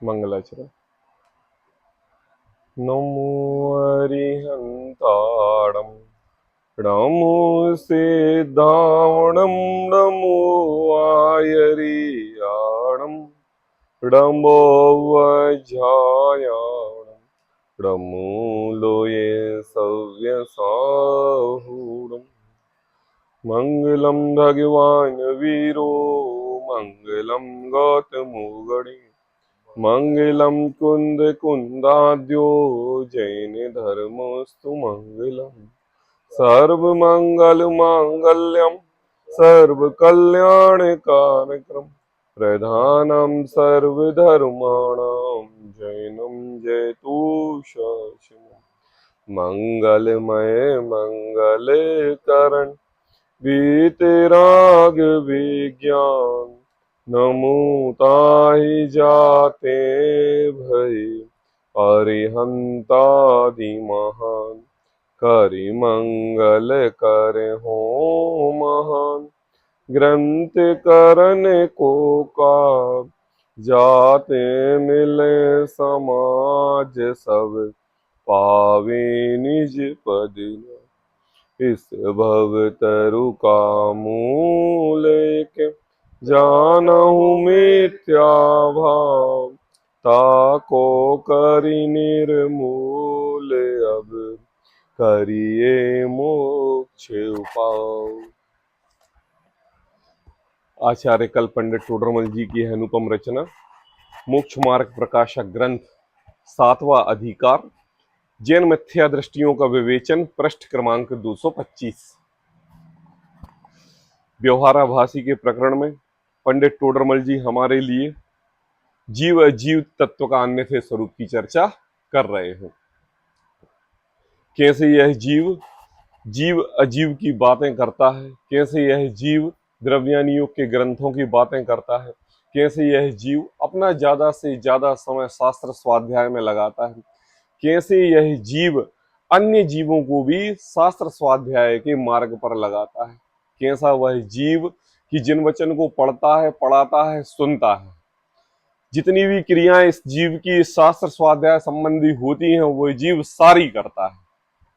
मंगलाचरण। नमो अरिहंताणं नमो सिद्धावणं नमो आयरियाणं नमो वज्रायाणं नमो लोये सव्यसाहूणम्। मंगलम भगवान वीरो मंगलम गौतमो गणे मंगलम कुंद कुंदाद्यो जैन धर्मस्तु मंगलम। सर्व मंगल मांगल्यम सर्व कल्याण कारकम प्रधानम सर्वधर्माणां जैनम जयतु शासनम। मंगलमय मंगल करण वीतराग विज्ञान नमो ताहि जाते भय अरिहंतादि महान। करि मंगल कर हो महान ग्रंथ करन को का जाते मिले समाज सब पावे निज पद। इस भव तरु का मूल के जानहु मिथ्या भाव ताको करि निर्मूल अब करिए मोक्ष उपाय। आचार्य कल पंडित टोडरमल जी की है अनुपम रचना मोक्ष मार्ग प्रकाशक ग्रंथ, 7वां अधिकार, जैन मिथ्या दृष्टियों का विवेचन, पृष्ठ क्रमांक 225। व्यवहाराभासी के प्रकरण में पंडित टोडरमल जी हमारे लिए जीव अजीव तत्व का अन्यथा स्वरूप की चर्चा कर रहे हैं। कैसे यह जीव जीव अजीव की बातें करता है, कैसे यह जीव द्रव्यानी योग के ग्रंथों की बातें करता है, कैसे यह जीव अपना ज्यादा से ज्यादा समय शास्त्र स्वाध्याय में लगाता है, कैसे यह जीव अन्य जीवों को भी शास्त्र स्वाध्याय के मार्ग पर लगाता है, कैसा वह जीव कि जिन वचन को पढ़ता है, पढ़ाता है, सुनता है, जितनी भी क्रियाएं इस जीव की शास्त्र स्वाध्याय संबंधी होती हैं वो जीव सारी करता है,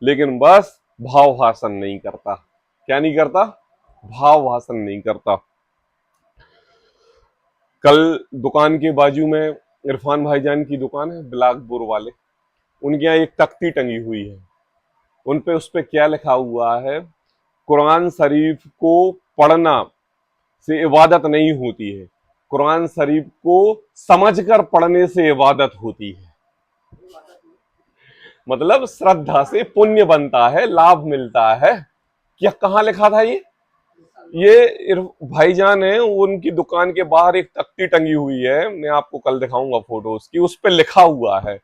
लेकिन बस भाव भाषण नहीं करता। क्या नहीं करता? भाव भाषण नहीं करता। कल दुकान के बाजू में इरफान भाईजान की दुकान है, बिलासपुर वाले, उनके यहाँ एक तख्ती टंगी हुई है, उन पे उस पे क्या लिखा हुआ है, कुरान शरीफ को पढ़ना से इबादत नहीं होती है, कुरान शरीफ को समझकर पढ़ने से इबादत होती है। मतलब श्रद्धा से पुण्य बनता है, लाभ मिलता है। क्या कहाँ लिखा था ये भाईजान है, उनकी दुकान के बाहर एक तख्ती टंगी हुई है, मैं आपको कल दिखाऊंगा फोटो उसकी, उस पर लिखा हुआ है।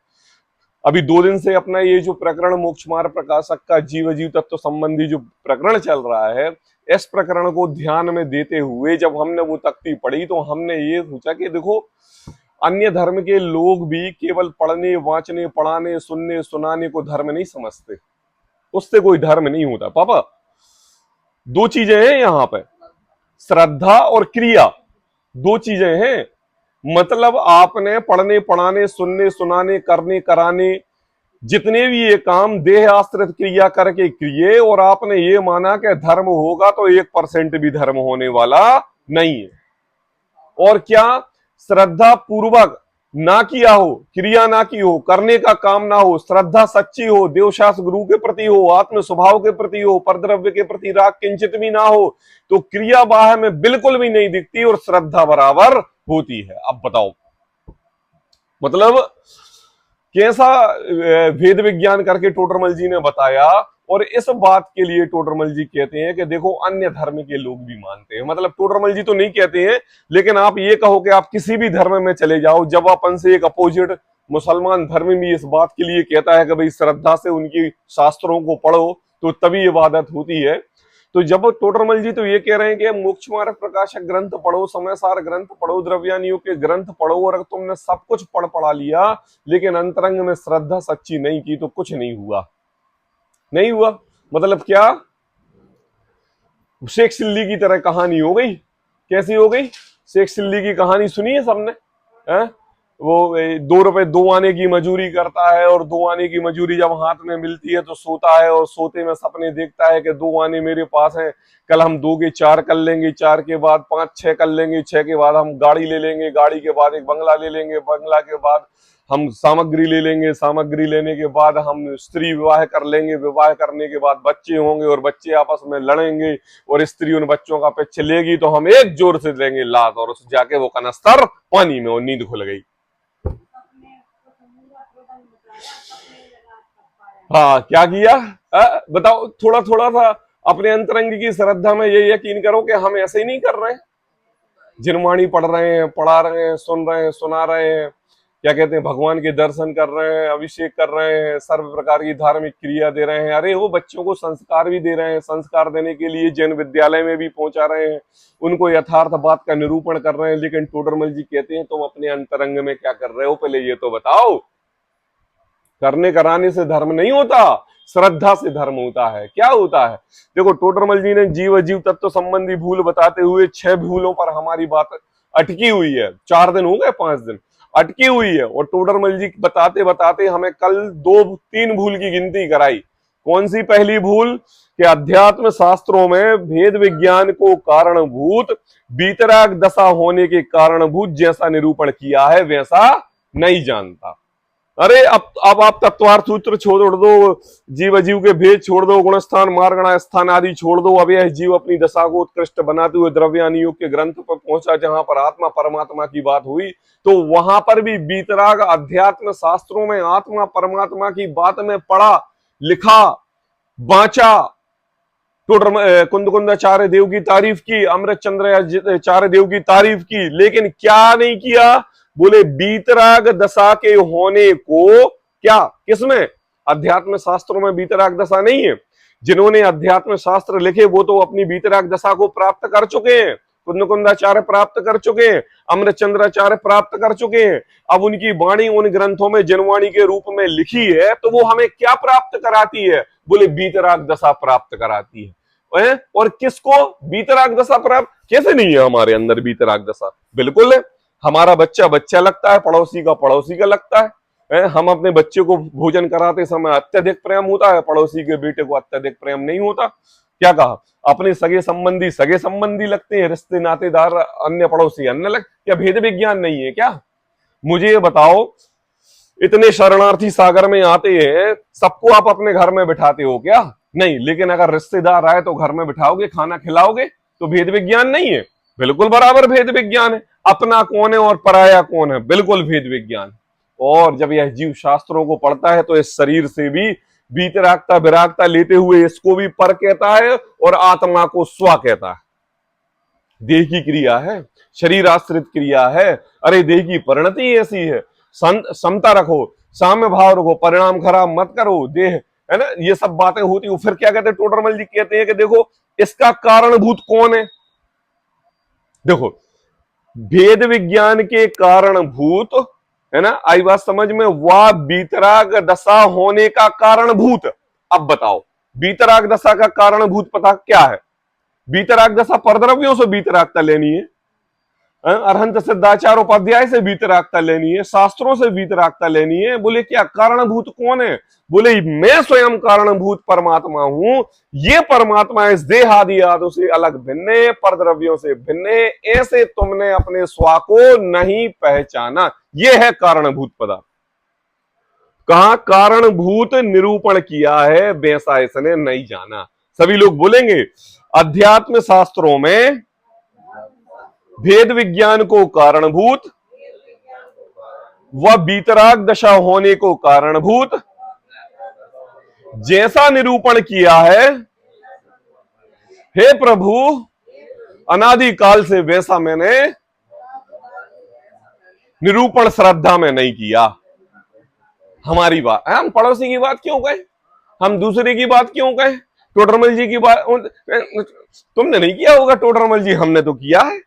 अभी 2 दिन से अपना ये जो प्रकरण मोक्ष मार्ग प्रकाशक का जीव जीव तत्व संबंधी जो प्रकरण चल रहा है, इस प्रकरण को ध्यान में देते हुए जब हमने वो तख्ती पढ़ी तो हमने ये सोचा कि देखो अन्य धर्म के लोग भी केवल पढ़ने, वांचने, पढ़ाने, सुनने, सुनाने को धर्म नहीं समझते, उससे कोई धर्म नहीं होता। पापा 2 चीजें हैं यहाँ पे, श्रद्धा और क्रिया, 2 चीजें हैं। मतलब आपने पढ़ने, पढ़ाने, सुनने, सुनाने, करने, कराने, जितने भी ये काम देह आश्रित क्रिया करके किए और आपने ये माना कि धर्म होगा तो 1% भी धर्म होने वाला नहीं है। और क्या श्रद्धा पूर्वक ना किया हो, क्रिया ना की हो, करने का काम ना हो, श्रद्धा सच्ची हो, देवशास्त्र गुरु के प्रति हो, आत्म स्वभाव के प्रति हो, परद्रव्य के प्रति राग किंचित भी ना हो, तो क्रिया बाह में बिल्कुल भी नहीं दिखती और श्रद्धा बराबर होती है। अब बताओ मतलब कैसा वेद विज्ञान करके टोडरमल जी ने बताया। और इस बात के लिए टोडरमल जी कहते हैं कि देखो अन्य धर्म के लोग भी मानते हैं, मतलब टोडरमल जी तो नहीं कहते हैं, लेकिन आप ये कहो कि आप किसी भी धर्म में चले जाओ, जब अपन से एक अपोजिट मुसलमान धर्म भी इस बात के लिए कहता है कि भाई श्रद्धा से उनकी शास्त्रों को पढ़ो तो तभी इबादत होती है, तो जब टोडरमल जी तो ये कह रहे हैं कि मोक्ष मार्ग प्रकाशक ग्रंथ पढ़ो, समय सार ग्रंथ पढ़ो, द्रव्यानियों के ग्रंथ पढ़ो, और अगर तुमने सब कुछ पढ़ पढ़ा लिया लेकिन अंतरंग में श्रद्धा सच्ची नहीं की तो कुछ नहीं हुआ। नहीं हुआ मतलब क्या? शेख सिल्ली की तरह कहानी हो गई। कैसी हो गई? शेख सिल्ली की कहानी सुनी है सबने? वो 2 रुपए 2 आने की मजूरी करता है, और 2 आने की मजूरी जब हाथ में मिलती है तो सोता है, और सोते में सपने देखता है कि 2 आने मेरे पास हैं, कल हम 2 के 4 कर लेंगे, 4 के बाद 5 6 कर लेंगे, 6 के बाद हम गाड़ी ले लेंगे, गाड़ी के बाद एक बंगला ले लेंगे, बंगला के बाद हम सामग्री ले लेंगे, सामग्री लेने के बाद हम स्त्री विवाह कर लेंगे, विवाह करने के बाद बच्चे होंगे, और बच्चे आपस में लड़ेंगे, और स्त्री उन बच्चों का पीछे लेगी, तो हम एक जोर से देंगे लात, और उस जाके वो कनस्तर पानी में, और नींद खुल गई। हाँ, क्या किया? बताओ, थोड़ा थोड़ा सा अपने अंतरंग की श्रद्धा में ये यकीन करो कि हम ऐसे ही नहीं कर रहे हैं। जिनवाणी पढ़ रहे हैं, पढ़ा रहे हैं, सुन रहे हैं, सुना रहे हैं, क्या कहते हैं, भगवान के दर्शन कर रहे हैं, अभिषेक कर रहे हैं, सर्व प्रकार की धार्मिक क्रिया दे रहे हैं। अरे वो बच्चों को संस्कार भी दे रहे हैं, संस्कार देने के लिए जैन विद्यालय में भी पहुंचा रहे हैं, उनको यथार्थ बात का निरूपण कर रहे हैं। लेकिन टोडरमल जी कहते हैं तुम अपने अंतरंग में क्या कर रहे हो, पहले ये तो बताओ। करने कराने से धर्म नहीं होता, श्रद्धा से धर्म होता है। क्या होता है? देखो, टोडरमल जी ने जीव अजीव तत्व संबंधी भूल बताते हुए 6 भूलों पर हमारी बात अटकी हुई है। 4 दिन हो गए, 5 दिन अटकी हुई है, और टोडरमल जी बताते बताते हमें कल 2-3 भूल की गिनती कराई। कौन सी पहली भूल? कि अध्यात्म शास्त्रों में भेद विज्ञान को कारणभूत बीतराग दशा होने के कारणभूत जैसा निरूपण किया है वैसा नहीं जानता। अरे अब आप तत्वार्थ सूत्र छोड़ दो, जीव अजीव के भेद छोड़ दो, गुणस्थान मार्गणा स्थान आदि छोड़ दो। अब यह जीव अपनी दशा को उत्कृष्ट बनाते हुए द्रव्यानि योग के ग्रंथ पर पहुंचा, जहां पर आत्मा परमात्मा की बात हुई, तो वहां पर भी बीतराग अध्यात्म शास्त्रों में आत्मा परमात्मा की बात में पढ़ा, लिखा, बांचा। कुंदकुंदाचार्य देव की तारीफ की, अमृत चंद्राचार्य देव की तारीफ की, लेकिन क्या नहीं किया? बोले बीतराग दशा के होने को क्या, किसमें? अध्यात्म शास्त्रों में बीतराग दशा नहीं है। जिन्होंने अध्यात्म शास्त्र लिखे वो तो अपनी बीतराग दशा को प्राप्त कर चुके हैं। कुंदकुंदाचार्य प्राप्त कर चुके हैं, अमृत चंद्राचार्य प्राप्त कर चुके हैं। अब उनकी वाणी उन ग्रंथों में जनवाणी के रूप में लिखी है, तो वो हमें क्या प्राप्त कराती है? बोले बीतराग दशा प्राप्त कराती है। और किसको बीतराग दशा प्राप्त? कैसे नहीं है हमारे अंदर बीतराग दशा? बिल्कुल है। हमारा बच्चा बच्चा लगता है, पड़ोसी का लगता है। हम अपने बच्चे को भोजन कराते समय अत्यधिक प्रेम होता है, पड़ोसी के बेटे को अत्यधिक प्रेम नहीं होता। क्या कहा? अपने सगे संबंधी लगते हैं, रिश्ते नातेदार अन्य, पड़ोसी अन्य लग। क्या भेद विज्ञान नहीं है क्या? मुझे ये बताओ, इतने शरणार्थी सागर में आते हैं, सबको आप अपने घर में बिठाते हो क्या? नहीं। लेकिन अगर रिश्तेदार आए तो घर में बिठाओगे, खाना खिलाओगे, तो भेद विज्ञान नहीं है? बिल्कुल बराबर भेद विज्ञान है। अपना कौन है और पराया कौन है, बिल्कुल भेद विज्ञान। और जब यह जीव शास्त्रों को पढ़ता है तो इस शरीर से भी बीतरागता विरागता लेते हुए इसको भी पर कहता है और आत्मा को स्व कहता है। देह की क्रिया है, शरीर आश्रित क्रिया है। अरे देह की परिणति ऐसी है। समता रखो, साम्य भाव रखो, परिणाम खराब मत करो। देह है ना, ये सब बातें होती हैं। फिर क्या कहते हैं टोडरमल जी? कहते हैं कि देखो इसका कारणभूत कौन है। देखो, भेद विज्ञान के कारणभूत, है ना, आई बात समझ में? वह बीतराग दशा होने का कारणभूत। अब बताओ, बीतराग दशा का कारणभूत पता क्या है? बीतराग दशा परद्रव्यों से बीतरागता लेनी है, अरहंत सिद्धाचार उपाध्याय से बीतरागता लेनी है, शास्त्रों से बीतरागता लेनी है। बोले क्या कारणभूत कौन है? बोले मैं स्वयं कारणभूत परमात्मा हूं। ये परमात्मा इस देह आदि आदि से अलग भिन्न है, परद्रव्यों से भिन्न है। ऐसे तुमने अपने स्व को नहीं पहचाना। ये है कारणभूत पदार्थ। कहा? कारणभूत निरूपण किया है, वैसा इसने नहीं जाना। सभी लोग बोलेंगे अध्यात्म शास्त्रों में भेद विज्ञान को कारणभूत व बीतराग दशा होने को कारणभूत जैसा निरूपण किया है, हे प्रभु, अनादिकाल से वैसा मैंने निरूपण श्रद्धा में नहीं किया। हमारी बात, हम पड़ोसी की बात क्यों कहें? हम दूसरे की बात क्यों कहें? टोडरमल जी की बात तुमने नहीं किया होगा, टोडरमल जी हमने तो किया है।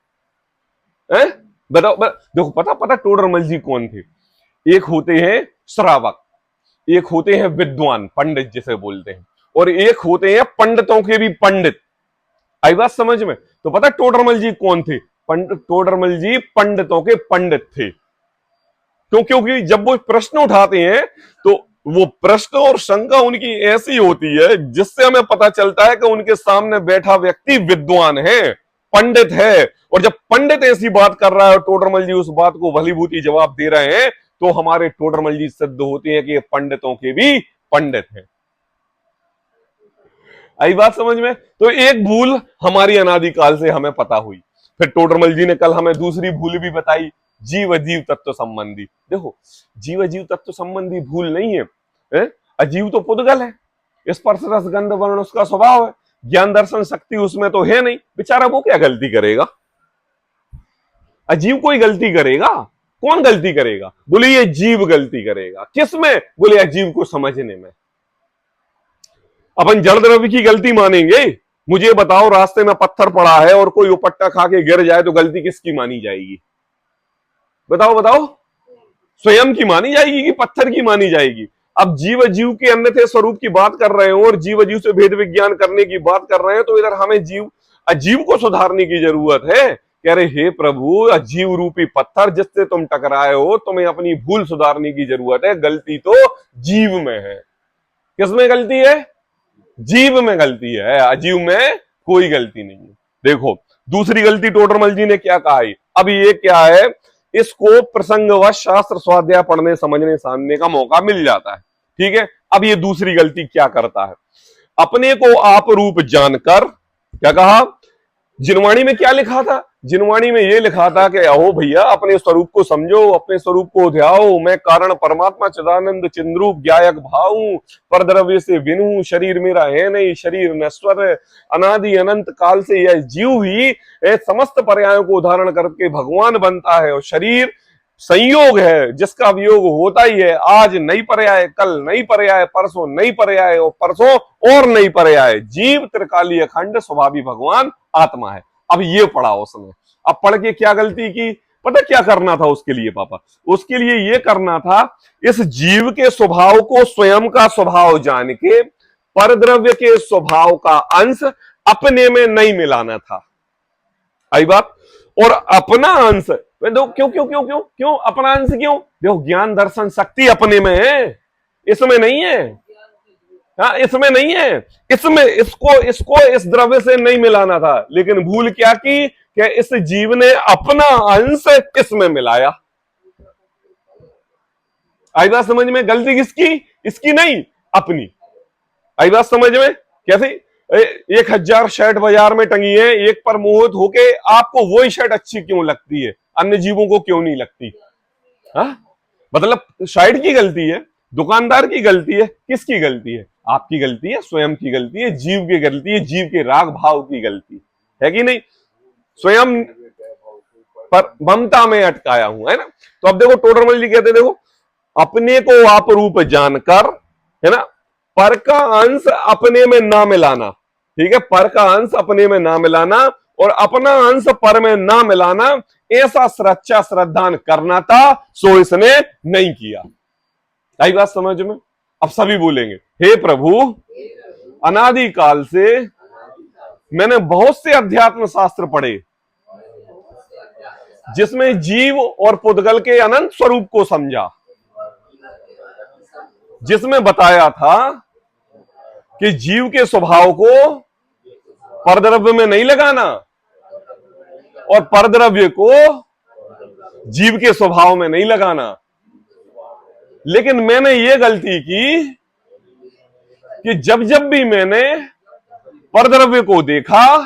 बताओ, देखो, पता टोडरमल जी कौन थे? एक होते हैं श्रावक, एक होते हैं विद्वान, पंडित जिसे बोलते हैं, और एक होते हैं पंडितों के भी पंडित। आई बात समझ में? तो पता टोडरमल जी कौन थे? टोडरमल जी पंडितों के पंडित थे। क्योंकि जब वो प्रश्न उठाते हैं तो वो प्रश्न और शंका उनकी ऐसी होती है जिससे हमें पता चलता है कि उनके सामने बैठा व्यक्ति विद्वान है, पंडित है। और जब पंडित ऐसी बात कर रहा है और टोडरमल जी उस बात को भलीभूती जवाब दे रहे हैं तो हमारे टोडरमल जी सिद्ध होते हैं कि ये पंडितों के भी पंडित हैं। आई बात समझ में? तो एक भूल हमारी अनादिकाल से हमें पता हुई। फिर टोडरमल जी ने कल हमें दूसरी भूल भी बताई, जीव अजीव तत्व संबंधी। देखो, जीव अजीव तत्व संबंधी भूल नहीं है, अजीव तो पुद्गल है, स्पर्श रस गंध वर्ण उसका स्वभाव है, ज्ञान दर्शन शक्ति उसमें तो है नहीं, बेचारा वो क्या गलती करेगा? अजीव कोई गलती करेगा? कौन गलती करेगा? बोले ये जीव गलती करेगा। किसमें? बोले अजीव को समझने में। अपन जड़ द्रव्य की गलती मानेंगे? मुझे बताओ, रास्ते में पत्थर पड़ा है और कोई उपट्टा खा के गिर जाए तो गलती किसकी मानी जाएगी? बताओ बताओ, स्वयं की मानी जाएगी कि पत्थर की मानी जाएगी? अब जीव अजीव के अन्यथे स्वरूप की बात कर रहे हो और जीव अजीव से भेद विज्ञान करने की बात कर रहे हैं, तो इधर हमें जीव अजीव को सुधारने की जरूरत है। कह रहे हे प्रभु, अजीव रूपी पत्थर जिससे तुम टकराए हो, तुम्हें अपनी भूल सुधारने की जरूरत है। गलती तो जीव में है। किसमें गलती है? जीव में गलती है, अजीव में कोई गलती नहीं है। देखो दूसरी गलती टोडरमल जी ने क्या कहा है। अब ये क्या है, इसको प्रसंगवश शास्त्र स्वाध्याय पढ़ने समझने सामने का मौका मिल जाता है, ठीक है। अब ये दूसरी गलती क्या करता है, अपने को आप रूप जानकर, क्या कहा, जिनवाणी में क्या लिखा था? जिनवाणी में ये लिखा था कि अहो भैया, अपने स्वरूप को समझो, अपने स्वरूप को ध्याओ, मैं कारण परमात्मा चिदानंद चिन्रूप ज्ञायक भाऊ, पर द्रव्य से विनु, शरीर मेरा है नहीं, शरीर नश्वर है, अनादि अनंत काल से यह जीव ही समस्त पर्यायों को उदाहरण करके भगवान बनता है, और शरीर संयोग है जिसका वियोग होता ही है। आज नई पर्याय, कल नई पर्याय, परसों नई पर्याय, और परसों और नई पर्याय। जीव त्रिकालीय अखंड स्वभावी भगवान आत्मा है। अब ये पढ़ा उसने। अब पढ़ के क्या गलती की? पता क्या करना था उसके लिए पापा? उसके लिए ये करना था, इस जीव के स्वभाव को स्वयं का स्वभाव जान के परद्रव्य के स्वभाव का अंश अपने में नहीं मिलाना था। आई बात? और अपना अंश, क्यों क्यों क्यों क्यों क्यों अपना अंश क्यों? देखो, ज्ञान दर्शन शक्ति अपने में है, इसमें नहीं है। हाँ, इसमें नहीं है। इसमें इसको इस द्रव्य से नहीं मिलाना था, लेकिन भूल क्या की कि इस जीव ने अपना अंश इसमें मिलाया। आई बात समझ में? गलती किसकी? इसकी नहीं, अपनी। आई बात समझ में? कैसे? 1000 शर्ट बाजार में टंगी है, एक पर मोहित होके आपको वही शर्ट अच्छी क्यों लगती है, अन्य जीवों को क्यों नहीं लगती? हाँ, मतलब शर्ट की गलती है, दुकानदार की गलती है, किसकी गलती है? आपकी गलती है, स्वयं की गलती है, जीव की गलती है, जीव के राग भाव की गलती है कि नहीं? स्वयं पर ममता में अटकाया हूं, है ना। तो अब देखो टोडरमल जी कहते, देखो अपने को आप रूप जानकर, है ना, पर का अंश अपने में ना मिलाना, ठीक है, पर का अंश अपने में ना मिलाना और अपना अंश पर में ना मिलाना, ऐसा सच्चा श्रद्धान करना था, सो इसने नहीं किया। आई बात समझ में? अब सभी बोलेंगे, हे प्रभु, अनादिकाल से मैंने बहुत से अध्यात्म शास्त्र पढ़े जिसमें जीव और पुद्गल के अनंत स्वरूप को समझा, जिसमें बताया था कि जीव के स्वभाव को परद्रव्य में नहीं लगाना और परद्रव्य को जीव के स्वभाव में नहीं लगाना। लेकिन मैंने ये गलती की कि जब जब भी मैंने परद्रव्य को देखा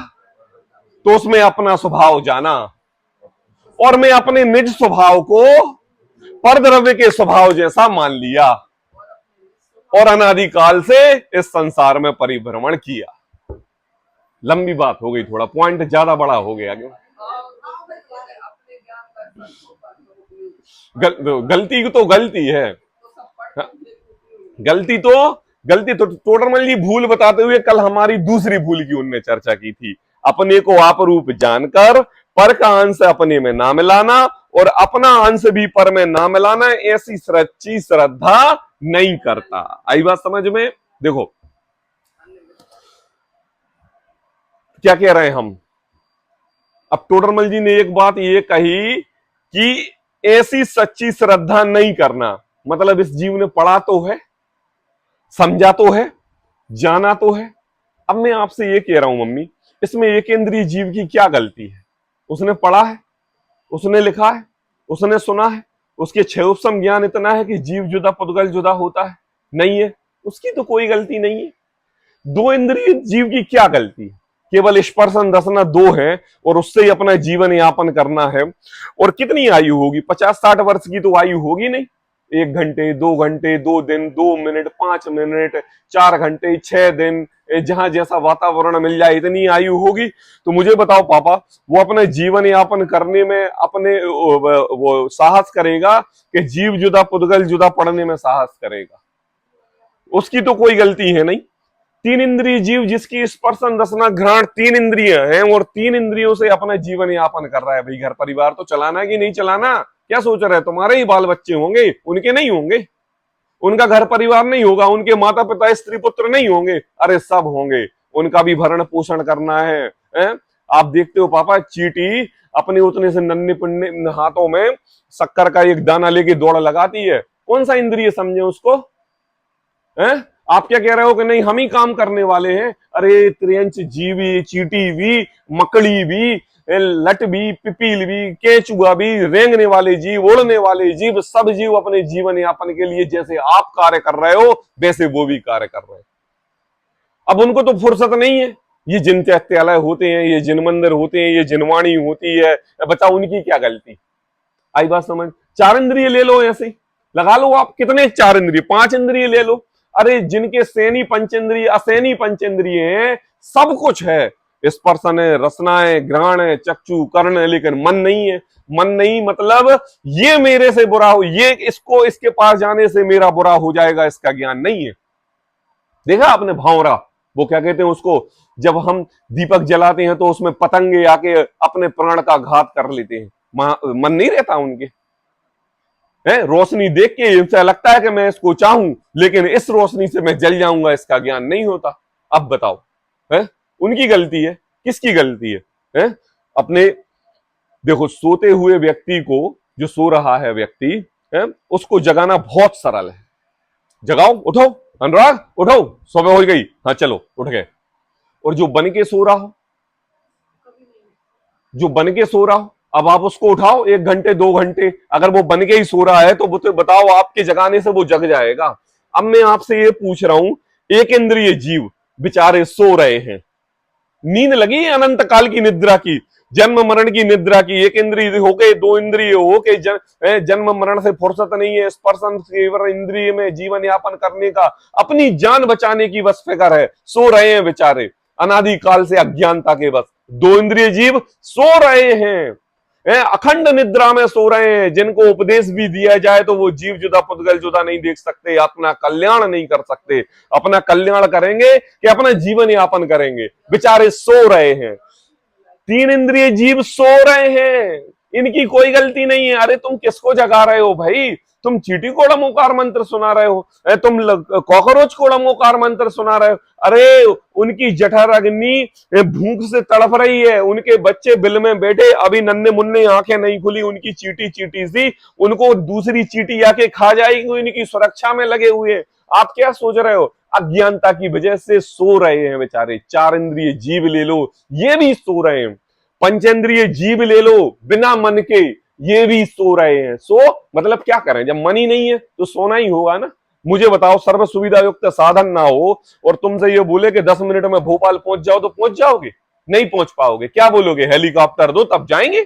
तो उसमें अपना स्वभाव जाना और मैं अपने निज स्वभाव को परद्रव्य के स्वभाव जैसा मान लिया और अनादिकाल से इस संसार में परिभ्रमण किया। लंबी बात हो गई, थोड़ा पॉइंट ज्यादा बड़ा हो गया। गलती तो गलती है, गलती तो टोडरमल जी भूल बताते हुए कल हमारी दूसरी भूल की उनने चर्चा की थी, अपने को आप रूप जानकर पर का अंश अपने में ना मिलाना और अपना अंश भी पर में ना मिलाना, ऐसी सच्ची श्रद्धा नहीं करता। आई बात समझ में? देखो क्या कह रहे हैं हम। अब टोडरमल जी ने एक बात ये कही कि ऐसी सच्ची श्रद्धा नहीं करना, मतलब इस जीव ने पढ़ा तो है, समझा तो है, जाना तो है। अब मैं आपसे ये कह रहा हूं मम्मी, इसमें एक इंद्रिय जीव की क्या गलती है? उसने पढ़ा है, उसने लिखा है, उसने सुना है, उसके छह उपसम ज्ञान इतना है कि जीव जुदा पुद्गल जुदा होता है, नहीं है, उसकी तो कोई गलती नहीं है। दो इंद्रिय जीव की क्या गलती है? केवल स्पर्शन रसना दो है और उससे ही अपना जीवन यापन करना है। और कितनी आयु होगी? 50-60 वर्ष की तो आयु होगी नहीं। 1 घंटे, 2 घंटे, 2 दिन, 2 मिनट, 5 मिनट, 4 घंटे, 6 दिन, जहां जैसा वातावरण मिल जाए इतनी आयु होगी। तो मुझे बताओ पापा, वो अपने जीवन यापन करने में अपने वो साहस करेगा कि जीव जुदा पुद्गल जुदा पढ़ने में साहस करेगा? उसकी तो कोई गलती है नहीं। 3 इंद्रिय जीव जिसकी स्पर्शन रसना घ्राण 3 इंद्रिय हैं और 3 इंद्रियों से अपना जीवन यापन कर रहा है। भाई घर परिवार तो चलाना है कि नहीं चलाना? क्या सोच रहे हैं? तुम्हारे ही बाल बच्चे होंगे, उनके नहीं होंगे? उनका घर परिवार नहीं होगा, उनके माता पिता स्त्री पुत्र नहीं होंगे? अरे सब होंगे, उनका भी भरण पोषण करना है? आप देखते हो पापा, चींटी अपने उतने से नन्हे पुन्ने हाथों में शक्कर का एक दाना लेके दौड़ लगाती है। कौन सा इंद्रिय समझे उसको? है? आप क्या कह रहे हो कि नहीं हम ही काम करने वाले हैं? अरे त्रियंच जीवी, चींटी भी, मकड़ी भी, लट भी, पिपील भी, केचुआ भी, रेंगने वाले जीव, उड़ने वाले जीव, सब जीव अपने जीवन यापन के लिए जैसे आप कार्य कर रहे हो वैसे वो भी कार्य कर रहे हैं। अब उनको तो फुर्सत नहीं है। ये जिन चैत्यालय होते हैं, ये जिन मंदिर होते हैं, ये जिनवाणी होती है, बता उनकी क्या गलती? आई बात समझ? 4 इंद्रिय ले लो, ऐसे लगा लो आप। कितने 4 इंद्रिय? 5 इंद्रिय ले लो। अरे जिनके सेनी पंचेंद्रिय, असेनी पंचेंद्रिय हैं, सब कुछ है, स्पर्शन है, रसना है, घ्राण है, चक्षु, कर्ण है, लेकिन मन नहीं है। मन नहीं मतलब ये मेरे से बुरा हो, ये इसको इसके पास जाने से मेरा बुरा हो जाएगा, इसका ज्ञान नहीं है। देखा आपने भावरा, वो क्या कहते हैं उसको, जब हम दीपक जलाते हैं तो उसमें पतंगे आके अपने प्राण का घात कर लेते हैं, मन नहीं रहता उनके? है रोशनी देख के ऐसा लगता है कि मैं इसको चाहूं, लेकिन इस रोशनी से मैं जल जाऊंगा, इसका ज्ञान नहीं होता। अब बताओ, है उनकी गलती है? किसकी गलती है? अपने देखो, सोते हुए व्यक्ति को, जो सो रहा है व्यक्ति है, उसको जगाना बहुत सरल है। जगाओ, उठो अनुराग, उठो, सुबह हो गई, हाँ चलो उठ गए। और जो बन के सो रहा हो, जो बन के सो रहा हो, अब आप उसको उठाओ 1 घंटे 2 घंटे, अगर वो बन के ही सो रहा है तो बताओ आपके जगाने से वो जग जाएगा? अब मैं आपसे ये पूछ रहा हूं, एक इंद्रिय जीव बेचारे सो रहे हैं, नींद लगी है अनंत काल की निद्रा की, जन्म मरण की निद्रा की, एक इंद्रिय होके 2 इंद्रिय होके जन्म मरण से फुर्सत नहीं है, स्पर्शन इंद्रिय में जीवन यापन करने का, अपनी जान बचाने की बस फिक्र है, सो रहे हैं बेचारे अनादि काल से अज्ञानता के बस। 2 इंद्रिय जीव सो रहे हैं, अखंड निद्रा में सो रहे हैं। जिनको उपदेश भी दिया जाए तो वो जीव जुदा पुद्गल जुदा नहीं देख सकते, अपना कल्याण नहीं कर सकते। अपना कल्याण करेंगे कि अपना जीवन यापन करेंगे? बेचारे सो रहे हैं, 3 इंद्रिय जीव सो रहे हैं, इनकी कोई गलती नहीं है। अरे तुम किसको जगा रहे हो भाई? तुम चींटी को ड़मोकार मंत्र सुना रहे हो, तुम कॉकरोच को ड़मोकार मंत्र सुना रहे हो। अरे उनकी जठर अग्नि भूख से तड़प रही है, उनके बच्चे बिल में बैठे, अभी नन्हे मुन्ने आंखें नहीं खुली, उनकी चींटी चींटी सी, उनको दूसरी चींटी आके खा जाएगी, इनकी सुरक्षा में लगे हुए हैं। आप क्या सोच रहे हो? अज्ञानता की वजह से सो रहे हैं बेचारे। 4 इंद्रिय जीव ले लो, ये भी सो रहे हैं। पंचेंद्रिय जीव ले लो, बिना मन के, ये भी सो रहे हैं। सो मतलब क्या करें? जब मन ही नहीं है तो सोना ही होगा ना। मुझे बताओ, सर्व सुविधा युक्त साधन ना हो और तुमसे ये बोले कि 10 मिनट में भोपाल पहुंच जाओ, तो पहुंच जाओगे? नहीं पहुंच पाओगे। क्या बोलोगे? हेलीकॉप्टर दो तब जाएंगे?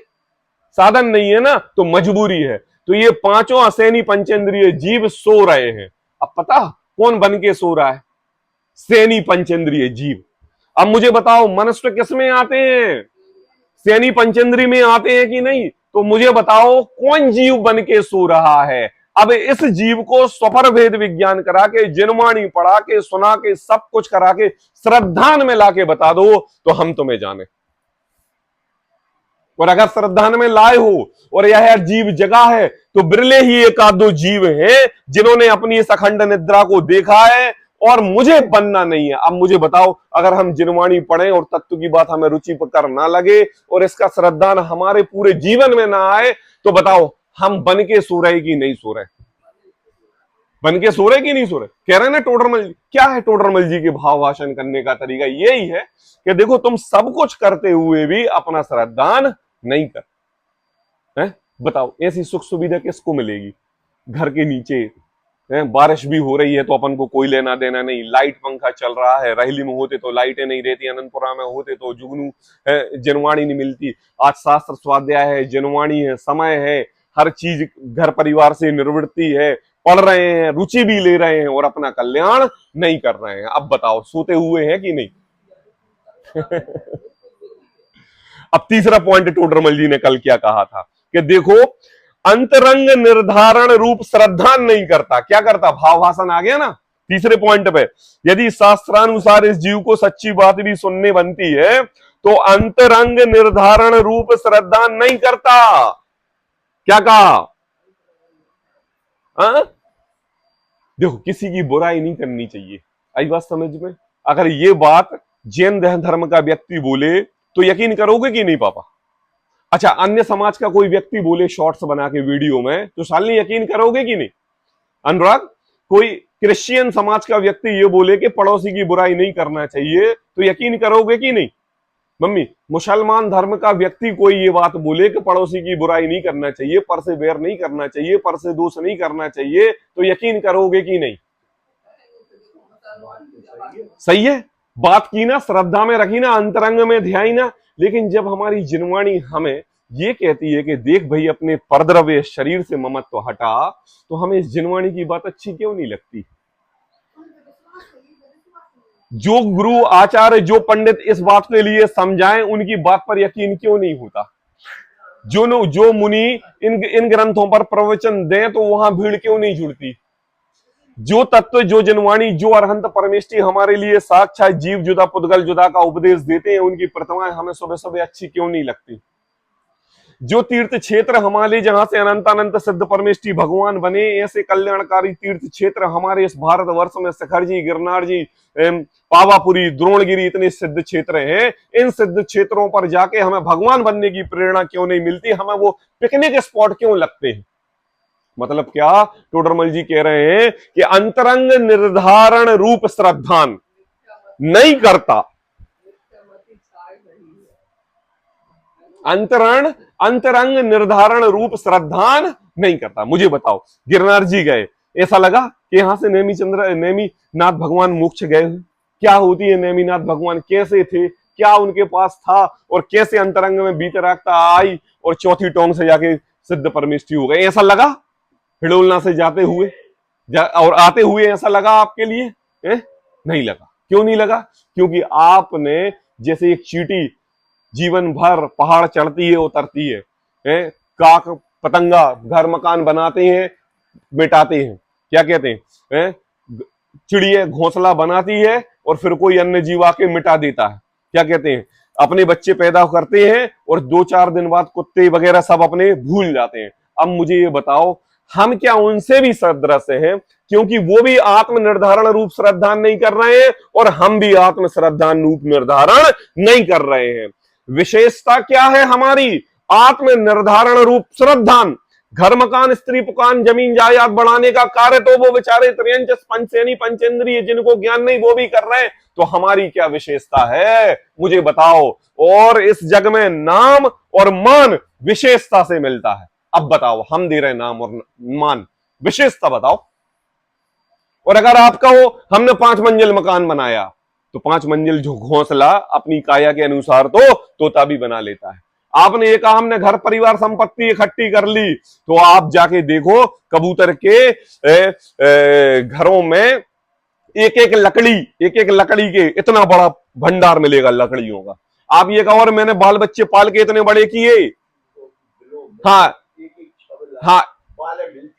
साधन नहीं है ना, तो मजबूरी है। तो ये 5 असेनी पंचेंद्रिय जीव सो रहे हैं। अब पता कौन बन के सो रहा है? सेनी पंचेंद्रिय जीव। अब मुझे बताओ, मनुष्य किसमें आते हैं? सेनी पंचेंद्रिय में आते हैं कि नहीं? तो मुझे बताओ कौन जीव बन के सो रहा है? अब इस जीव को स्वपर भेद विज्ञान करा के, जिनवाणी पढ़ा के, सुना के, सब कुछ करा के श्रद्धान में लाके बता दो तो हम तुम्हें जाने। और अगर श्रद्धान में लाए हो और यह जीव जगा है तो बिरले ही 1-2 जीव हैं जिन्होंने अपनी इस अखंड निद्रा को देखा है, और मुझे बनना नहीं है। अब मुझे बताओ, अगर हम जिनवाणी पढ़ें और तत्व की बात हमें रुचि कर ना लगे और इसका श्रद्धान हमारे पूरे जीवन में ना आए, तो बताओ हम बन के सो रहे कि नहीं सो रहे, बन के सो रहे कि नहीं सो रहे। कह रहे हैं ना टोडरमल जी, क्या है टोडरमल जी के भाव भाषण करने का तरीका? यही है कि देखो तुम सब कुछ करते हुए भी अपना श्रद्धान नहीं कर, है? बताओ ऐसी सुख सुविधा किसको मिलेगी? घर के नीचे बारिश भी हो रही है तो अपन को कोई लेना देना नहीं, लाइट पंखा चल रहा है, रहेली में होते तो लाइटें नहीं रहती, अनंतपुरा में होते तो जुगनू जनवाणी नहीं मिलती। आज शास्त्र स्वाध्याय है, जनवाणी है, समय है, हर चीज घर परिवार से निवृत्ति है, पढ़ रहे हैं, रुचि भी ले रहे हैं और अपना कल्याण नहीं कर रहे हैं। अब बताओ सोते हुए हैं कि नहीं? अब तीसरा पॉइंट टोडरमल जी ने कल क्या कहा था कि देखो अंतरंग निर्धारण रूप श्रद्धा नहीं करता, क्या करता? भाव भाषण आ गया ना तीसरे पॉइंट पे। यदि शास्त्रानुसार इस जीव को सच्ची बात भी सुनने बनती है तो अंतरंग निर्धारण रूप श्रद्धा नहीं करता। क्या कहा? देखो किसी की बुराई नहीं करनी चाहिए, आई बात समझ में? अगर ये बात जैन धर्म का व्यक्ति बोले तो यकीन करोगे कि नहीं पापा? अच्छा अन्य समाज का कोई व्यक्ति बोले शॉर्ट्स बना के वीडियो में तो शालिनी यकीन करोगे कि नहीं? अनुराग कोई क्रिश्चियन समाज का व्यक्ति ये बोले कि पड़ोसी की बुराई नहीं करना चाहिए तो यकीन करोगे कि नहीं? मम्मी मुसलमान धर्म का व्यक्ति कोई ये बात बोले कि पड़ोसी की बुराई नहीं करना चाहिए, पर से बैर नहीं करना चाहिए, पर से दोष नहीं करना चाहिए तो यकीन करोगे कि नहीं? सही है बात की ना, श्रद्धा में रखी ना, अंतरंग में ध्याई ना। लेकिन जब हमारी जिनवाणी हमें ये कहती है कि देख भाई अपने परद्रव्य शरीर से ममत्व हटा, तो हमें इस जिनवाणी की बात अच्छी क्यों नहीं लगती? जो गुरु आचार्य जो पंडित इस बात के लिए समझाएं उनकी बात पर यकीन क्यों नहीं होता? जो मुनि इन ग्रंथों पर प्रवचन दें तो वहां भीड़ क्यों नहीं जुड़ती? जो तत्व जो जनवाणी जो अरहंत परमेष्टि हमारे लिए साक्षात जीव जुदा पुद्गल जुदा का उपदेश देते हैं उनकी प्रतिमाएं हमें सुबह सुबह अच्छी क्यों नहीं लगती? जो तीर्थ क्षेत्र हमारे जहां से अनंत अनंत सिद्ध परमेष्टि भगवान बने, ऐसे कल्याणकारी तीर्थ क्षेत्र हमारे इस भारतवर्ष में शिखर जी, गिरनार जी, पावापुरी, द्रोणगिरी इतने सिद्ध क्षेत्र हैं। इन सिद्ध क्षेत्रों पर जाके हमें भगवान बनने की प्रेरणा क्यों नहीं मिलती? हमें वो पिकनिक स्पॉट क्यों लगते हैं? मतलब क्या टोडरमल जी कह रहे हैं कि अंतरंग निर्धारण रूप श्रद्धान नहीं करता। अंतरंग निर्धारण रूप श्रद्धान नहीं करता। मुझे बताओ गिरनार जी गए, ऐसा लगा कि यहां से नेमिनाथ भगवान मोक्ष गए? क्या होती है नेमिनाथ भगवान, कैसे थे, क्या उनके पास था और कैसे अंतरंग में बीतरागता आई और चौथी टोंग से जाके सिद्ध परमेष्टि हो गए? ऐसा लगा हिडोलना से जाते हुए और आते हुए ऐसा लगा आपके लिए? नहीं लगा। क्यों नहीं लगा? क्योंकि आपने जैसे एक चींटी जीवन भर पहाड़ चढ़ती है उतरती है, काक पतंगा घर मकान बनाते हैं मिटाते हैं, क्या कहते हैं, चिड़िया घोंसला बनाती है और फिर कोई अन्य जीव आके मिटा देता है, क्या कहते हैं, अपने बच्चे पैदा करते हैं और 2-4 दिन बाद कुत्ते वगैरह सब अपने भूल जाते हैं। अब मुझे ये बताओ हम क्या उनसे भी सदृश हैं? क्योंकि वो भी आत्म निर्धारण रूप श्रद्धा नहीं कर रहे हैं और हम भी आत्म श्रद्धा रूप निर्धारण नहीं कर रहे हैं। विशेषता क्या है हमारी? आत्म निर्धारण रूप श्रद्धा। घर मकान स्त्री पुकान जमीन जायदाद बढ़ाने का कार्य तो वो बेचारे त्रयंच पंचसेनी पंचेंद्रिय जिनको ज्ञान नहीं वो भी कर रहे हैं, तो हमारी क्या विशेषता है मुझे बताओ? और इस जग में नाम और मान विशेषता से मिलता है। अब बताओ हम दे रहे नाम और मान, विशेषता बताओ। और अगर आप कहो हमने 5 मंजिल मकान बनाया तो 5 मंजिल जो घोंसला अपनी काया के अनुसार तो तोता भी बना लेता है। आपने ये कहा हमने घर परिवार संपत्ति इकट्ठी कर ली, तो आप जाके देखो कबूतर के घरों में एक एक लकड़ी के इतना बड़ा भंडार मिलेगा लकड़ियों का। आप ये कहो और मैंने बाल बच्चे पाल के इतने बड़े किए, हाँ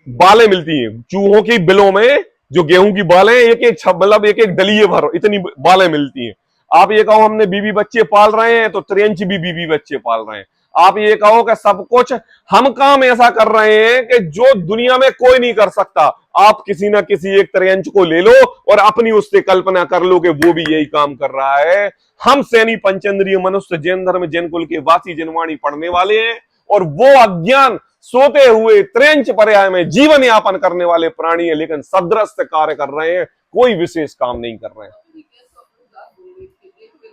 बालें मिलती हैं चूहों की बिलों में, जो गेहूं की बालें मतलब एक दलिये भर इतनी बालें मिलती हैं। आप ये कहो हमने बीबी बच्चे पाल रहे हैं तो त्रियंच भी बीबी बच्चे पाल रहे हैं। आप ये कहो कि सब कुछ हम काम ऐसा कर रहे हैं कि जो दुनिया में कोई नहीं कर सकता। आप किसी ना किसी एक त्रियंच को ले लो और अपनी उससे कल्पना कर लो कि वो भी यही काम कर रहा है। हम सैनी पंचेंद्रिय मनुष्य जैन धर्म जैन कुल के वासी जनवाणी पढ़ने वाले हैं और वो अज्ञान सोते हुए त्रेंच पर्याय में जीवन यापन करने वाले प्राणी है, लेकिन सदृश कार्य कर रहे हैं, कोई विशेष काम नहीं कर रहे हैं।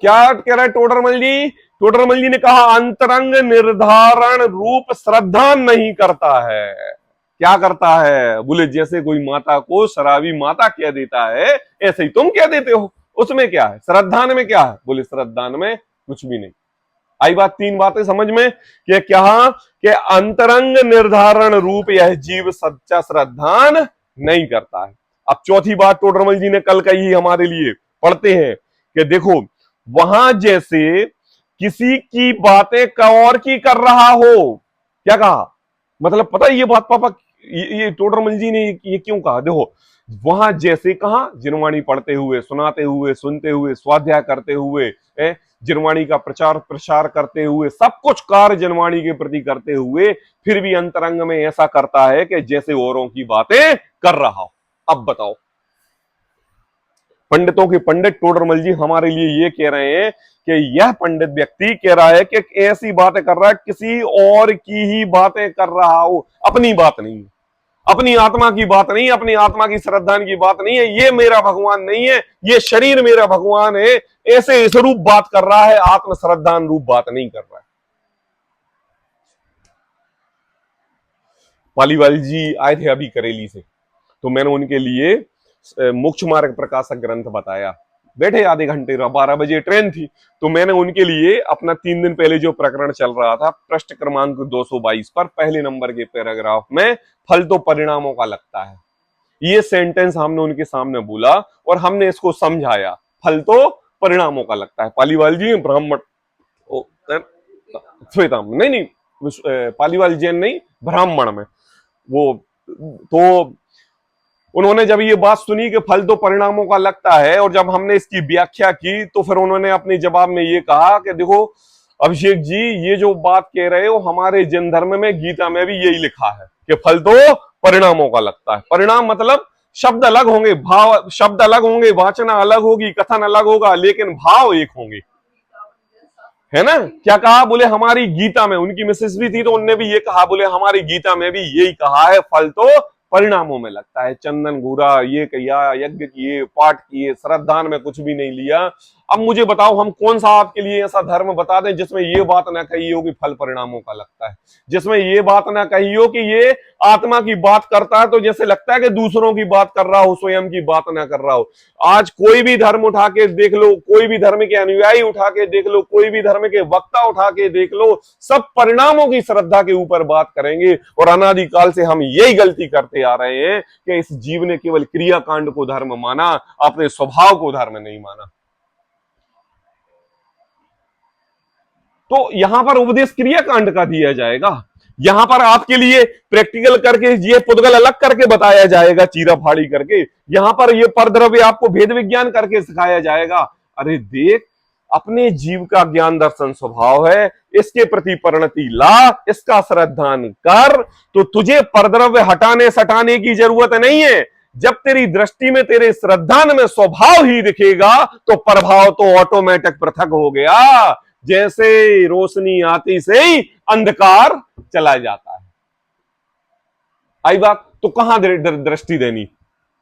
क्या कह रहा है टोडरमल जी? टोडरमल जी ने कहा अंतरंग निर्धारण रूप श्रद्धा नहीं करता है। क्या करता है? बोले जैसे कोई माता को शराबी माता कह देता है, ऐसे ही तुम कह देते हो। उसमें क्या है? श्रद्धान में क्या है? बोले श्रद्धान में कुछ भी नहीं। आई बात, तीन बातें समझ में कि क्या कि अंतरंग निर्धारण रूप यह जीव सच्चा श्रद्धान नहीं करता है। अब चौथी बात टोडरमल जी ने कल कही हमारे लिए, पढ़ते हैं कि देखो वहां जैसे किसी की बातें और की कर रहा हो। क्या कहा? मतलब पता है ये बात पापा, ये टोडरमल जी ने ये क्यों कहा? देखो वहां जैसे कहा जिनवाणी पढ़ते हुए, सुनाते हुए, सुनते हुए, स्वाध्याय करते हुए, जिनवाणी का प्रचार प्रसार करते हुए, सब कुछ कार्य जिनवाणी के प्रति करते हुए, फिर भी अंतरंग में ऐसा करता है कि जैसे औरों की बातें कर रहा हो। अब बताओ, पंडितों के पंडित टोडरमल जी हमारे लिए ये कह रहे हैं कि यह पंडित व्यक्ति कह रहा है कि ऐसी बातें कर रहा है, किसी और की ही बातें कर रहा हो, अपनी बात नहीं, अपनी आत्मा की बात नहीं, अपनी आत्मा की श्रद्धान की बात नहीं है। ये मेरा भगवान नहीं है, ये शरीर मेरा भगवान है, ऐसे इस रूप बात कर रहा है, आत्म श्रद्धान रूप बात नहीं कर रहा है। पालीवाल जी आए थे अभी करेली से, तो मैंने उनके लिए मोक्ष मार्ग प्रकाशक ग्रंथ बताया। बैठे आधे घंटे, 12 बजे ट्रेन थी, तो मैंने उनके लिए अपना 3 दिन पहले जो प्रकरण चल रहा था, पृष्ठ क्रमांक 222 पर पहले नंबर के पैराग्राफ में फल तो परिणामों का लगता है, ये सेंटेंस हमने उनके सामने बोला और हमने इसको समझाया, फल तो परिणामों का लगता है। पालीवाल जी ब्राह्मण, श्वेता नहीं, पालीवाल जैन नहीं, ब्राह्मण में वो, तो उन्होंने जब ये बात सुनी कि फल तो परिणामों का लगता है, और जब हमने इसकी व्याख्या की, तो फिर उन्होंने अपने जवाब में ये कहा कि देखो अभिषेक जी, ये जो बात कह रहे हो हमारे जैन धर्म में, गीता में भी यही लिखा है कि फल तो परिणामों का लगता है। परिणाम मतलब शब्द अलग होंगे, भाव शब्द अलग होंगे, वाचना अलग होगी, कथन अलग होगा, लेकिन भाव एक होंगे, है ना? क्या कहा? बोले हमारी गीता में, उनकी मिसेस भी थी तो उनने भी ये कहा, बोले हमारी गीता में भी यही कहा है, फल तो परिणामों में लगता है। चंदन घूरा, ये किया, यज्ञ किए, पाठ किए, श्रद्धान में कुछ भी नहीं लिया। अब मुझे बताओ हम कौन सा आपके लिए ऐसा धर्म बता दें जिसमें ये बात ना कही हो कि फल परिणामों का लगता है, जिसमें ये बात ना कही हो कि ये आत्मा की बात करता है तो जैसे लगता है कि दूसरों की बात कर रहा हो, स्वयं की बात ना कर रहा हो। आज कोई भी धर्म उठा के देख लो, कोई भी धर्म के अनुयायी उठा के देख लो, कोई भी धर्म के वक्ता उठा के देख लो, सब परिणामों की श्रद्धा के ऊपर बात करेंगे। और अनादिकाल से हम यही गलती करते आ रहे हैं कि इस जीव ने केवल क्रियाकांड को धर्म माना, अपने स्वभाव को धर्म नहीं माना। तो यहां पर उपदेश क्रियाकांड का दिया जाएगा, यहां पर आपके लिए प्रैक्टिकल करके ये पुद्गल अलग करके बताया जाएगा, चीरा फाड़ी करके। यहां पर ये परद्रव्य आपको भेद विज्ञान करके सिखाया जाएगा। अरे देख, अपने जीव का ज्ञान दर्शन स्वभाव है, इसके प्रति परिणति ला, इसका श्रद्धान कर, तो तुझे परद्रव्य हटाने सटाने की जरूरत नहीं है। जब तेरी दृष्टि में, तेरे श्रद्धान में स्वभाव ही दिखेगा तो प्रभाव तो ऑटोमेटिक पृथक हो गया। जैसे रोशनी आती से ही अंधकार चला जाता है। आई बात? तो कहां दृष्टि देनी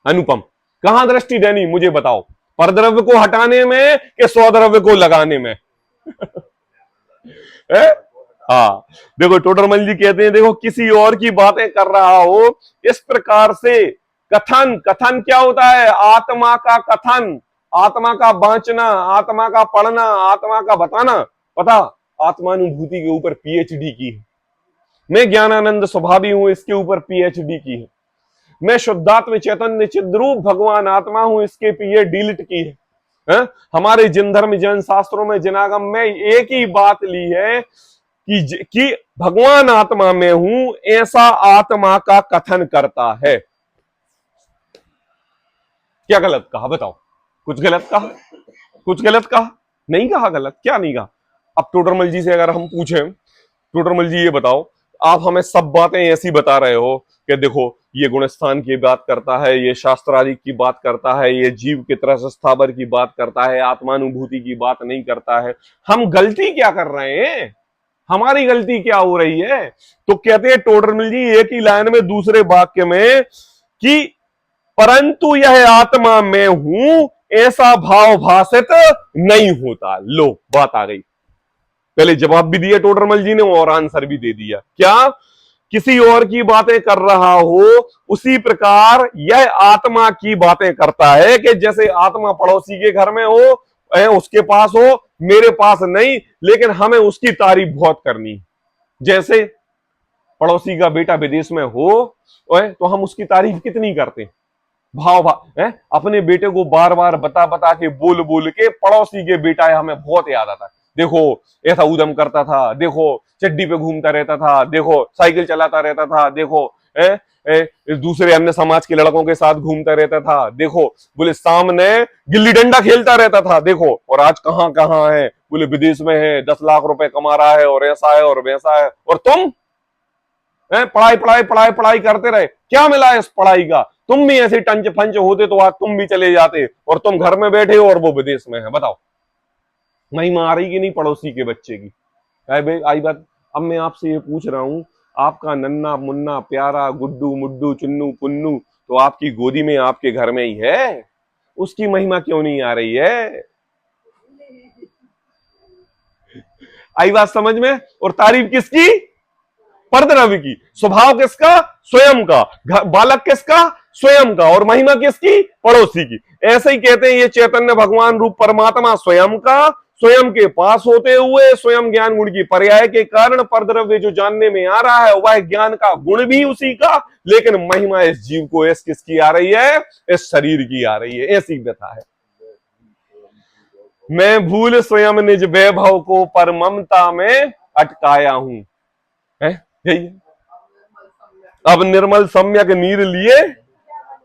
अनुपम, कहां दृष्टि देनी मुझे बताओ, परद्रव्य को हटाने में कि स्वद्रव्य को लगाने में? हाँ, देखो टोडरमल जी कहते हैं, देखो किसी और की बातें कर रहा हो इस प्रकार से। कथन, कथन क्या होता है? आत्मा का कथन, आत्मा का बांचना, आत्मा का पढ़ना, आत्मा का बताना। पता, आत्मानुभूति के ऊपर पीएचडी की है। मैं ज्ञानानंद स्वभावी हूं, इसके ऊपर पीएचडी की है। मैं शुद्धात्म चैतन्य चिद्रूप भगवान आत्मा हूं, इसके डीलिट की है। हमारे जिन धर्म जैन शास्त्रों में, जिनागम में एक ही बात ली है कि भगवान आत्मा में हूं, ऐसा आत्मा का कथन करता है। क्या गलत कहा बताओ? कुछ गलत कहा? कुछ गलत कहा? नहीं कहा गलत, क्या नहीं कहा? अब टोडरमल जी से अगर हम पूछें, टोडरमल जी ये बताओ, आप हमें सब बातें ऐसी बता रहे हो कि देखो ये गुणस्थान की बात करता है, ये शास्त्रादि की बात करता है, ये जीव की तरह से स्थावर की बात करता है, आत्मानुभूति की बात नहीं करता है। हम गलती क्या कर रहे हैं? हमारी गलती क्या हो रही है? तो कहते हैं टोडरमल जी एक ही लाइन में दूसरे वाक्य में कि परंतु यह आत्मा मैं हूं ऐसा भाव भाषित नहीं होता। लो बात आ गई। पहले जवाब भी दिया टोडरमल जी ने और आंसर भी दे दिया। क्या? किसी और की बातें कर रहा हो उसी प्रकार यह आत्मा की बातें करता है कि जैसे आत्मा पड़ोसी के घर में हो, उसके पास हो, मेरे पास नहीं, लेकिन हमें उसकी तारीफ बहुत करनी। जैसे पड़ोसी का बेटा विदेश में हो तो हम उसकी तारीफ कितनी करते हैं, भाव भाव है, अपने बेटे को बार बार बता बता के बोल बोल के पड़ोसी के बेटा है हमें बहुत याद आता है। देखो ऐसा उद्यम करता था, देखो चड्डी पे घूमता रहता था, देखो साइकिल चलाता रहता था, देखो दूसरे अन्य समाज के लड़कों के साथ घूमता रहता था, देखो बोले सामने गिल्ली डंडा खेलता रहता था, देखो और आज कहां कहां है, बोले विदेश में है, 10 लाख रुपए कमा रहा है और ऐसा है और वैसा है, और तुम पढ़ाई पढ़ाई पढ़ाई पढ़ाई करते रहे। क्या मिला इस पढ़ाई का? तुम भी ऐसे टंच फंच होते तो आज तुम भी चले जाते, और तुम घर में बैठे हो और वो विदेश में है। बताओ महिमा आ रही कि नहीं पड़ोसी के बच्चे की? आई बात। अब मैं आपसे ये पूछ रहा हूं, आपका नन्ना मुन्ना प्यारा गुड्डू मुड्डू चुन्नू पुन्नू तो आपकी गोदी में आपके घर में ही है, उसकी महिमा क्यों नहीं आ रही है? आई बात समझ में? और तारीफ किसकी? परद्रव्य की। स्वभाव किसका? स्वयं का। बालक किसका? स्वयं का। और महिमा किसकी? पड़ोसी की। ऐसे ही कहते हैं ये चैतन्य भगवान रूप परमात्मा स्वयं का, स्वयं के पास होते हुए स्वयं ज्ञान गुण की पर्याय के कारण परद्रव्य जो जानने में आ रहा है वह ज्ञान का गुण भी उसी का, लेकिन महिमा इस जीव को इस किसकी आ रही है? इस शरीर की आ रही है। ऐसी व्यथा है। मैं भूल स्वयं निज वैभव को पर ममता में अटकाया हूं, यही है। अब निर्मल सम्यक नीर लिए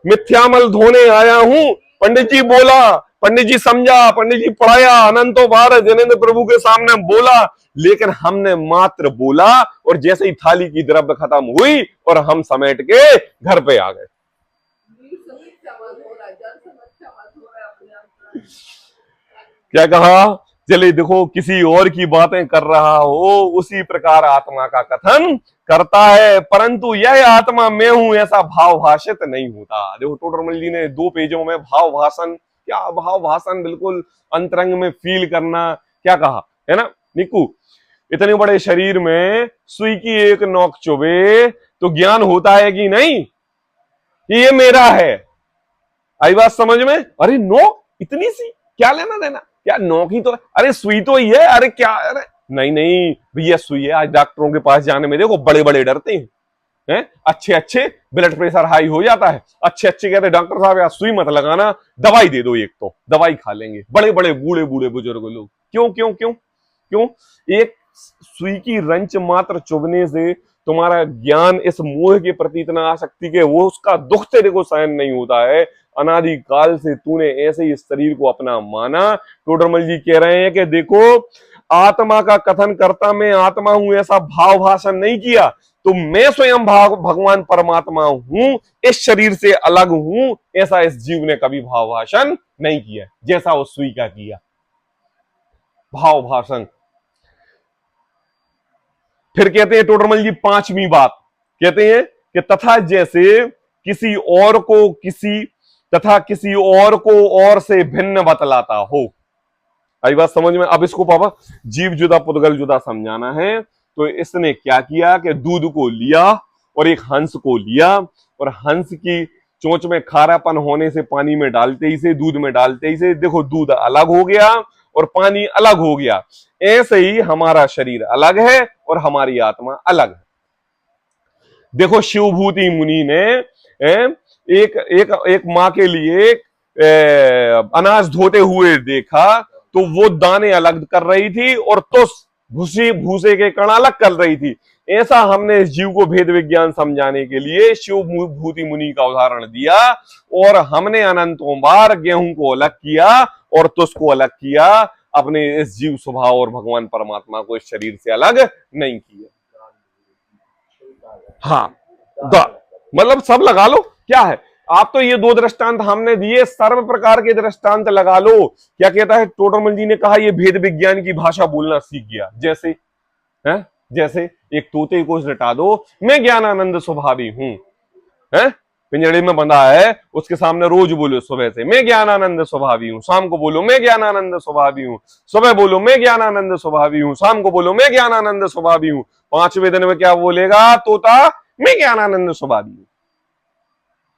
मिथ्यामल धोने आया हूं। पंडित जी बोला, पंडित जी समझा, पंडित जी पढ़ाया, अनंतो बार जनेन्द्र प्रभु के सामने बोला, लेकिन हमने मात्र बोला और जैसे ही थाली की द्रव्य खत्म हुई और हम समेट के घर पे आ गए। क्या कहा? चले देखो किसी और की बातें कर रहा हो उसी प्रकार आत्मा का कथन करता है, परंतु यह आत्मा मैं हूं ऐसा भाव भाषित नहीं होता। देखो टोडरमल जी ने 2 पेजों में भाव भाषण, क्या भाव भाषण, बिल्कुल अंतरंग में फील करना, क्या कहा है ना निकू? इतने बड़े शरीर में सुई की एक नोक चुभे तो ज्ञान होता है कि नहीं कि ये मेरा है? आई बात समझ में? अरे नोक इतनी सी, क्या लेना देना, क्या नोक ही तो, अरे सुई तो ही है, अरे क्या, अरे नहीं नहीं भैया सुई है। आज डॉक्टरों के पास जाने में देखो बड़े बड़े डरते हैं, अच्छे अच्छे ब्लड प्रेशर हाई हो जाता है, अच्छे अच्छे कहते डॉक्टर साहब यार सुई मत लगाना, दवाई दे दो, एक तो दवाई खा लेंगे। बड़े बड़े बूढ़े बूढ़े बुजुर्ग लोग क्यों क्यों क्यों क्यों? एक सुई की रंच मात्र चुभने से तुम्हारा ज्ञान इस मोह के प्रति इतना आसक्ति के वो उसका दुख तेरे को सहन नहीं होता है। अनादि काल से तूने ऐसे ही इस शरीर को अपना माना। टोडरमल जी कह रहे हैं कि देखो आत्मा का कथन करता मैं आत्मा हूं ऐसा भाव भाषण नहीं किया, तो मैं स्वयं भगवान परमात्मा हूं, इस शरीर से अलग हूं, ऐसा इस जीव ने कभी भाव भाषण नहीं किया जैसा उस सुई का किया भाव भाषण। फिर कहते हैं टोडरमल जी 5वीं बात, कहते हैं कि तथा जैसे किसी और को किसी और को और से भिन्न बतलाता हो। आई बात समझ में? अब इसको पापा जीव जुदा पुद्गल जुदा समझाना है। तो इसने क्या किया कि दूध को लिया और एक हंस को लिया, और हंस की चोंच में खारापन होने से पानी में डालते ही से, दूध में डालते ही से देखो दूध अलग हो गया और पानी अलग हो गया। ऐसे ही हमारा शरीर अलग है और हमारी आत्मा अलग है। देखो शिवभूति मुनि ने एक माँ के लिए अनाज धोते हुए देखा, तो वो दाने अलग कर रही थी और भूसे के कण अलग कर रही थी। ऐसा हमने इस जीव को भेद विज्ञान समझाने के लिए शिवभूति मुनि का उदाहरण दिया, और हमने अनंतों बार गेहूं को अलग किया और तुष को अलग किया, अपने इस जीव स्वभाव और भगवान परमात्मा को इस शरीर से अलग नहीं किया। हाँ मतलब सब लगा लो, क्या है? आप तो ये 2 दृष्टांत हमने दिए, सर्व प्रकार के दृष्टांत लगा लो। क्या कहता है टोडरमल जी ने कहा ये भेद विज्ञान की भाषा बोलना सीख गया, जैसे है जैसे एक तोते को रटा दो, मैं ज्ञानानंद स्वभावी हूं, है पिंजड़े में बंधा है, उसके सामने रोज बोलो सुबह से मैं ज्ञानानंद स्वभावी हूं, शाम को बोलो मैं ज्ञानानंद स्वभावी हूं, सुबह बोलो मैं ज्ञानानंद स्वभावी हूं, शाम को बोलो मैं ज्ञानानंद स्वभावी हूं, 5वें दिन में क्या बोलेगा तोता, मैं ज्ञानानंद स्वभावी हूं,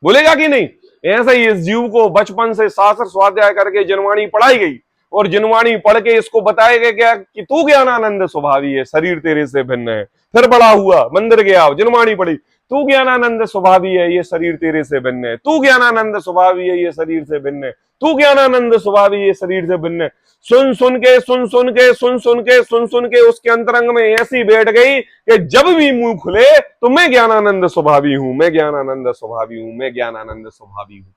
बोलेगा कि नहीं। ऐसा ही इस जीव को बचपन से शास्त्र स्वाध्याय करके जनवाणी पढ़ाई गई और जनवाणी पढ़ के इसको बताया गया क्या कि तू ज्ञानानंद स्वभावी है, शरीर तेरे से भिन्न है। फिर बड़ा हुआ, मंदिर गया, जनवाणी पढ़ी, तू ज्ञानानंद स्वभावी है, ये शरीर तेरे से भिन्न है, तू ज्ञानानंद स्वभावी है, ये शरीर से भिन्न है, तू ज्ञानानंद स्वभावी ये शरीर से भिन्न है। सुन सुन के सुन सुन के सुन सुन के सुन सुन के उसके अंतरंग में ऐसी बैठ गई कि जब भी मुंह खुले तो मैं ज्ञानानंद स्वभावी हूं, मैं ज्ञानानंद स्वभावी हूं, मैं ज्ञानानंद स्वभावी हूं।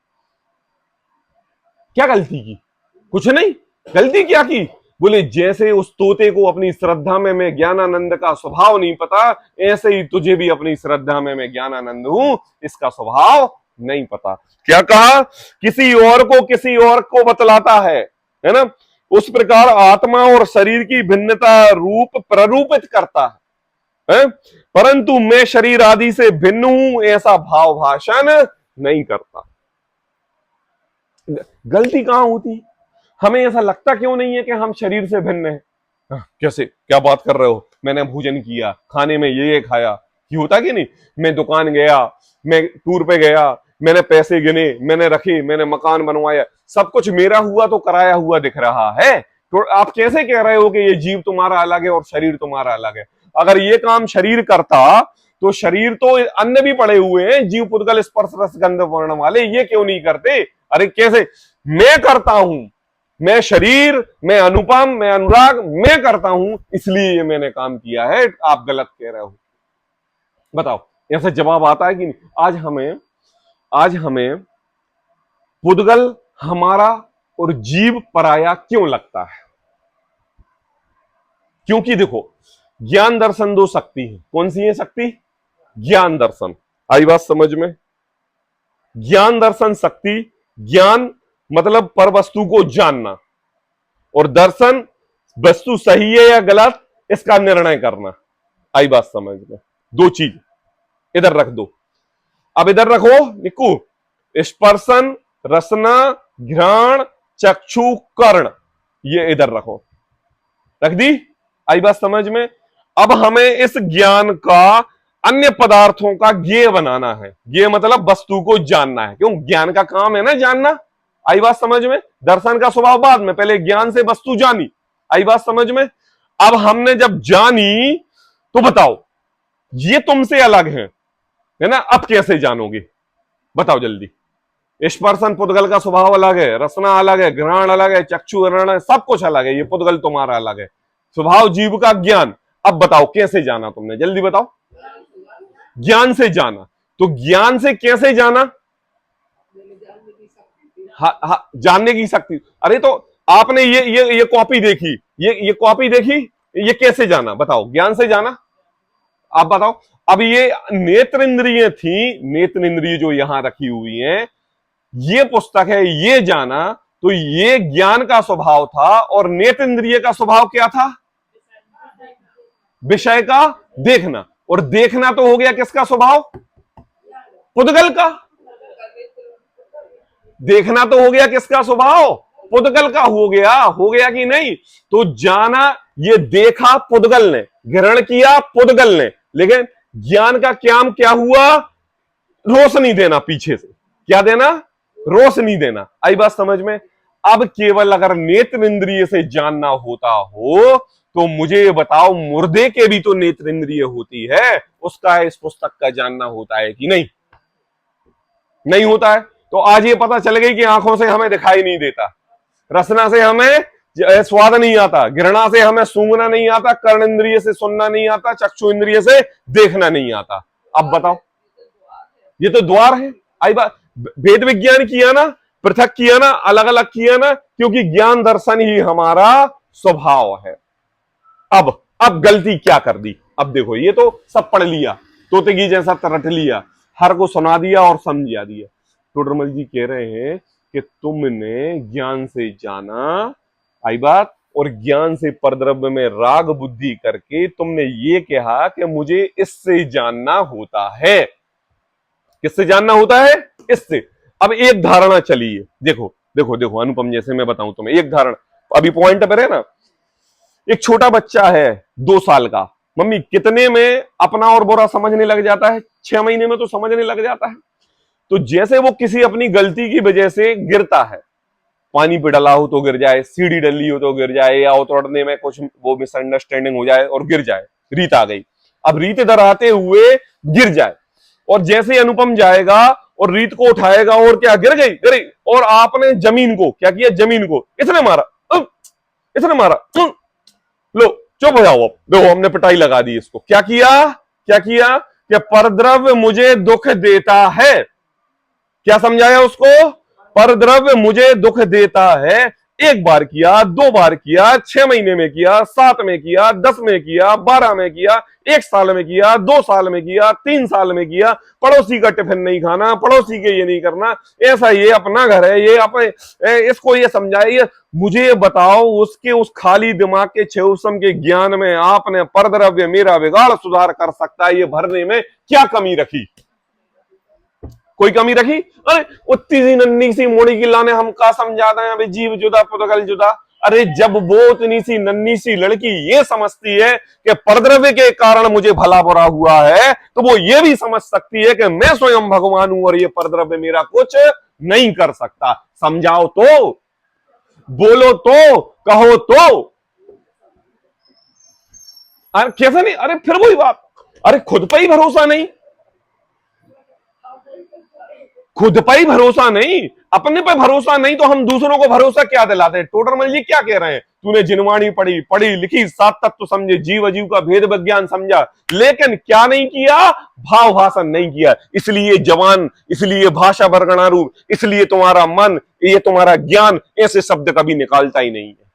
क्या गलती की? कुछ नहीं। गलती क्या की? बोले जैसे उस तोते को अपनी श्रद्धा में मैं ज्ञानानंद का स्वभाव नहीं पता, ऐसे ही तुझे भी अपनी श्रद्धा में मैं ज्ञानानंद हूं, इसका स्वभाव नहीं पता। क्या कहा? किसी और को बतलाता है ना। उस प्रकार आत्मा और शरीर की भिन्नता रूप प्ररूपित करता है, परंतु मैं शरीर आदि से भिन्न हूं ऐसा भाव भाषण नहीं करता। गलती कहां होती? हमें ऐसा लगता क्यों नहीं है कि हम शरीर से भिन्न हैं? कैसे? क्या बात कर रहे हो? मैंने भोजन किया, खाने में ये खाया, ये होता कि नहीं? मैं दुकान गया, मैं टूर पे गया, मैंने पैसे गिने, मैंने रखे, मैंने मकान बनवाया, सब कुछ मेरा हुआ तो कराया हुआ दिख रहा है। तो आप कैसे कह रहे हो कि ये जीव तुम्हारा अलग है और शरीर तुम्हारा अलग है? अगर ये काम शरीर करता तो शरीर तो अन्य भी पड़े हुए हैं, जीव पुद्गल स्पर्श रस गंध वर्ण वाले, ये क्यों नहीं करते? अरे कैसे? मैं करता हूं, मैं शरीर, मैं अनुपम, मैं अनुराग, मैं करता हूं, इसलिए ये मैंने काम किया है, आप गलत कह रहे हो। बताओ ऐसा जवाब आता है कि नहीं? आज हमें पुद्गल हमारा और जीव पराया क्यों लगता है? क्योंकि देखो ज्ञान दर्शन दो शक्ति है। कौन सी है शक्ति? ज्ञान दर्शन। आई बात समझ में? ज्ञान दर्शन शक्ति, ज्ञान मतलब पर वस्तु को जानना, और दर्शन वस्तु सही है या गलत इसका निर्णय करना। आई बात समझ में? दो चीज इधर रख दो। अब इधर रखो निक्कू, स्पर्शन, रसना, घ्राण, चक्षु, कर्ण, ये इधर रखो। रख दी? आई बात समझ में? अब हमें इस ज्ञान का अन्य पदार्थों का ज्ञेय बनाना है। ज्ञेय मतलब वस्तु को जानना है, क्यों? ज्ञान का काम है ना जानना। आई बात समझ में? दर्शन का स्वभाव बाद में, पहले ज्ञान से वस्तु जानी। आई बात समझ में? अब हमने जब जानी तो बताओ ये तुमसे अलग है ना, अब कैसे जानोगे? बताओ जल्दी। स्पर्शन पुद्गल का स्वभाव अलग है, रसना अलग है, घ्राण अलग है, चक्षु ग्रहण है, सब कुछ अलग है, ये पुद्गल तुम्हारा अलग है। स्वभाव जीव का ज्ञान। अब बताओ कैसे जाना तुमने? जल्दी बताओ। ज्ञान से जाना। तो ज्ञान से कैसे जाना? जानने की शक्ति। अरे तो आपने ये कॉपी देखी, ये कॉपी देखी, ये कैसे जाना? बताओ। ज्ञान से जाना। आप बताओ। अब ये नेत्र इंद्रिय थी, नेत्र इंद्रिय जो यहां रखी हुई है, ये पुस्तक है, ये जाना, तो ये ज्ञान का स्वभाव था, और नेत्र इंद्रिय का स्वभाव क्या था? विषय का देखना। और देखना तो हो गया किसका स्वभाव? पुद्गल का। देखना तो हो गया किसका स्वभाव? पुद्गल का हो गया कि नहीं? तो जाना, ये देखा पुद्गल ने, ग्रहण किया पुद्गल ने, लेकिन ज्ञान का क्या हुआ? रोशनी देना पीछे से। क्या देना? रोशनी देना। आई बात समझ में? अब केवल अगर नेत्र इंद्रिय से जानना होता हो तो मुझे ये बताओ, मुर्दे के भी तो नेत्र इंद्रिय होती है, उसका इस पुस्तक का जानना होता है कि नहीं? नहीं होता है। तो आज ये पता चल गई कि आंखों से हमें दिखाई नहीं देता, रसना से हमें स्वाद नहीं आता, घृणा से हमें सूंघना नहीं आता, कर्ण इंद्रिय से सुनना नहीं आता, चक्षु इंद्रिय से देखना नहीं आता। अब बताओ, ये तो द्वार है। आई बात, भेद विज्ञान किया ना, पृथक किया ना, अलग अलग किया ना, क्योंकि ज्ञान दर्शन ही हमारा स्वभाव है। अब गलती क्या कर दी? अब देखो, ये तो सब पढ़ लिया, तोते की जैसा रट लिया, हर को सुना दिया और समझा दिया। टोडरमल जी कह रहे हैं कि तुमने ज्ञान से जाना, आई बात, और ज्ञान से परद्रव्य में राग बुद्धि करके तुमने ये कहा कि मुझे इससे जानना होता है। किससे जानना होता है? इससे। अब एक धारणा चलिए, देखो देखो देखो अनुपम, जैसे मैं बताऊं तुम्हें एक धारणा, अभी पॉइंट पर है ना। एक छोटा बच्चा है 2 साल का, मम्मी कितने में अपना और बुरा समझने लग जाता है? 6 महीने में तो समझने लग जाता है। तो जैसे वो किसी अपनी गलती की वजह से गिरता है, पानी पे डला हो तो गिर जाए, सीढ़ी डली हो तो गिर जाए, या उतरने में कुछ वो मिसअंडरस्टैंडिंग हो जाए और गिर जाए, रीत आ गई, अब रीत इधर आते हुए गिर जाए, और जैसे ही अनुपम जाएगा और रीत को उठाएगा और क्या, गिर गई, और आपने जमीन को क्या किया? जमीन को इसने मारा, इसने मारा, लो चुप हो जाओ। अब देखो हमने पिटाई लगा दी इसको। क्या किया? क्या किया कि परद्रव्य मुझे दुख देता है। क्या समझाया उसको? परद्रव्य मुझे दुख देता है। एक बार किया, 2 बार किया, 6 महीने में किया, 7 में किया, 10 में किया, 12 में किया, 1 साल में किया, 2 साल में किया, 3 साल में किया। पड़ोसी का टिफिन नहीं खाना, पड़ोसी के ये नहीं करना, ऐसा ये अपना घर है, ये अपने, इसको ये समझाइए। मुझे बताओ उसके उस खाली दिमाग के छेउसम के ज्ञान में आपने परद्रव्य मेरा बिगाड़ सुधार कर सकता है ये भरने में क्या कमी रखी? कोई कमी रखी? अरे उतनी सी नन्ही सी मोड़ी की लाने हम का समझाते हैं, अभी जीव जुदा पुद्गल जुदा। अरे जब वो उतनी सी नन्ही सी लड़की ये समझती है कि परद्रव्य के कारण मुझे भला बुरा हुआ है, तो वो ये भी समझ सकती है कि मैं स्वयं भगवान हूं और ये परद्रव्य मेरा कुछ नहीं कर सकता। समझाओ तो, बोलो तो, कहो तो। अरे कैसे नहीं? अरे फिर वही बात, अरे खुद पे ही भरोसा नहीं, खुद पर ही भरोसा नहीं, अपने पे भरोसा नहीं, तो हम दूसरों को भरोसा क्या दिलाते हैं? टोडरमल जी क्या कह रहे हैं? तूने जिनवाणी पढ़ी, पढ़ी लिखी, 7 तत्व समझे, जीव अजीव का भेद विज्ञान समझा, लेकिन क्या नहीं किया? भाव भाषण नहीं किया। इसलिए जवान, इसलिए भाषा बरगना रूप, इसलिए तुम्हारा मन, ये तुम्हारा ज्ञान ऐसे शब्द कभी निकालता ही नहीं है।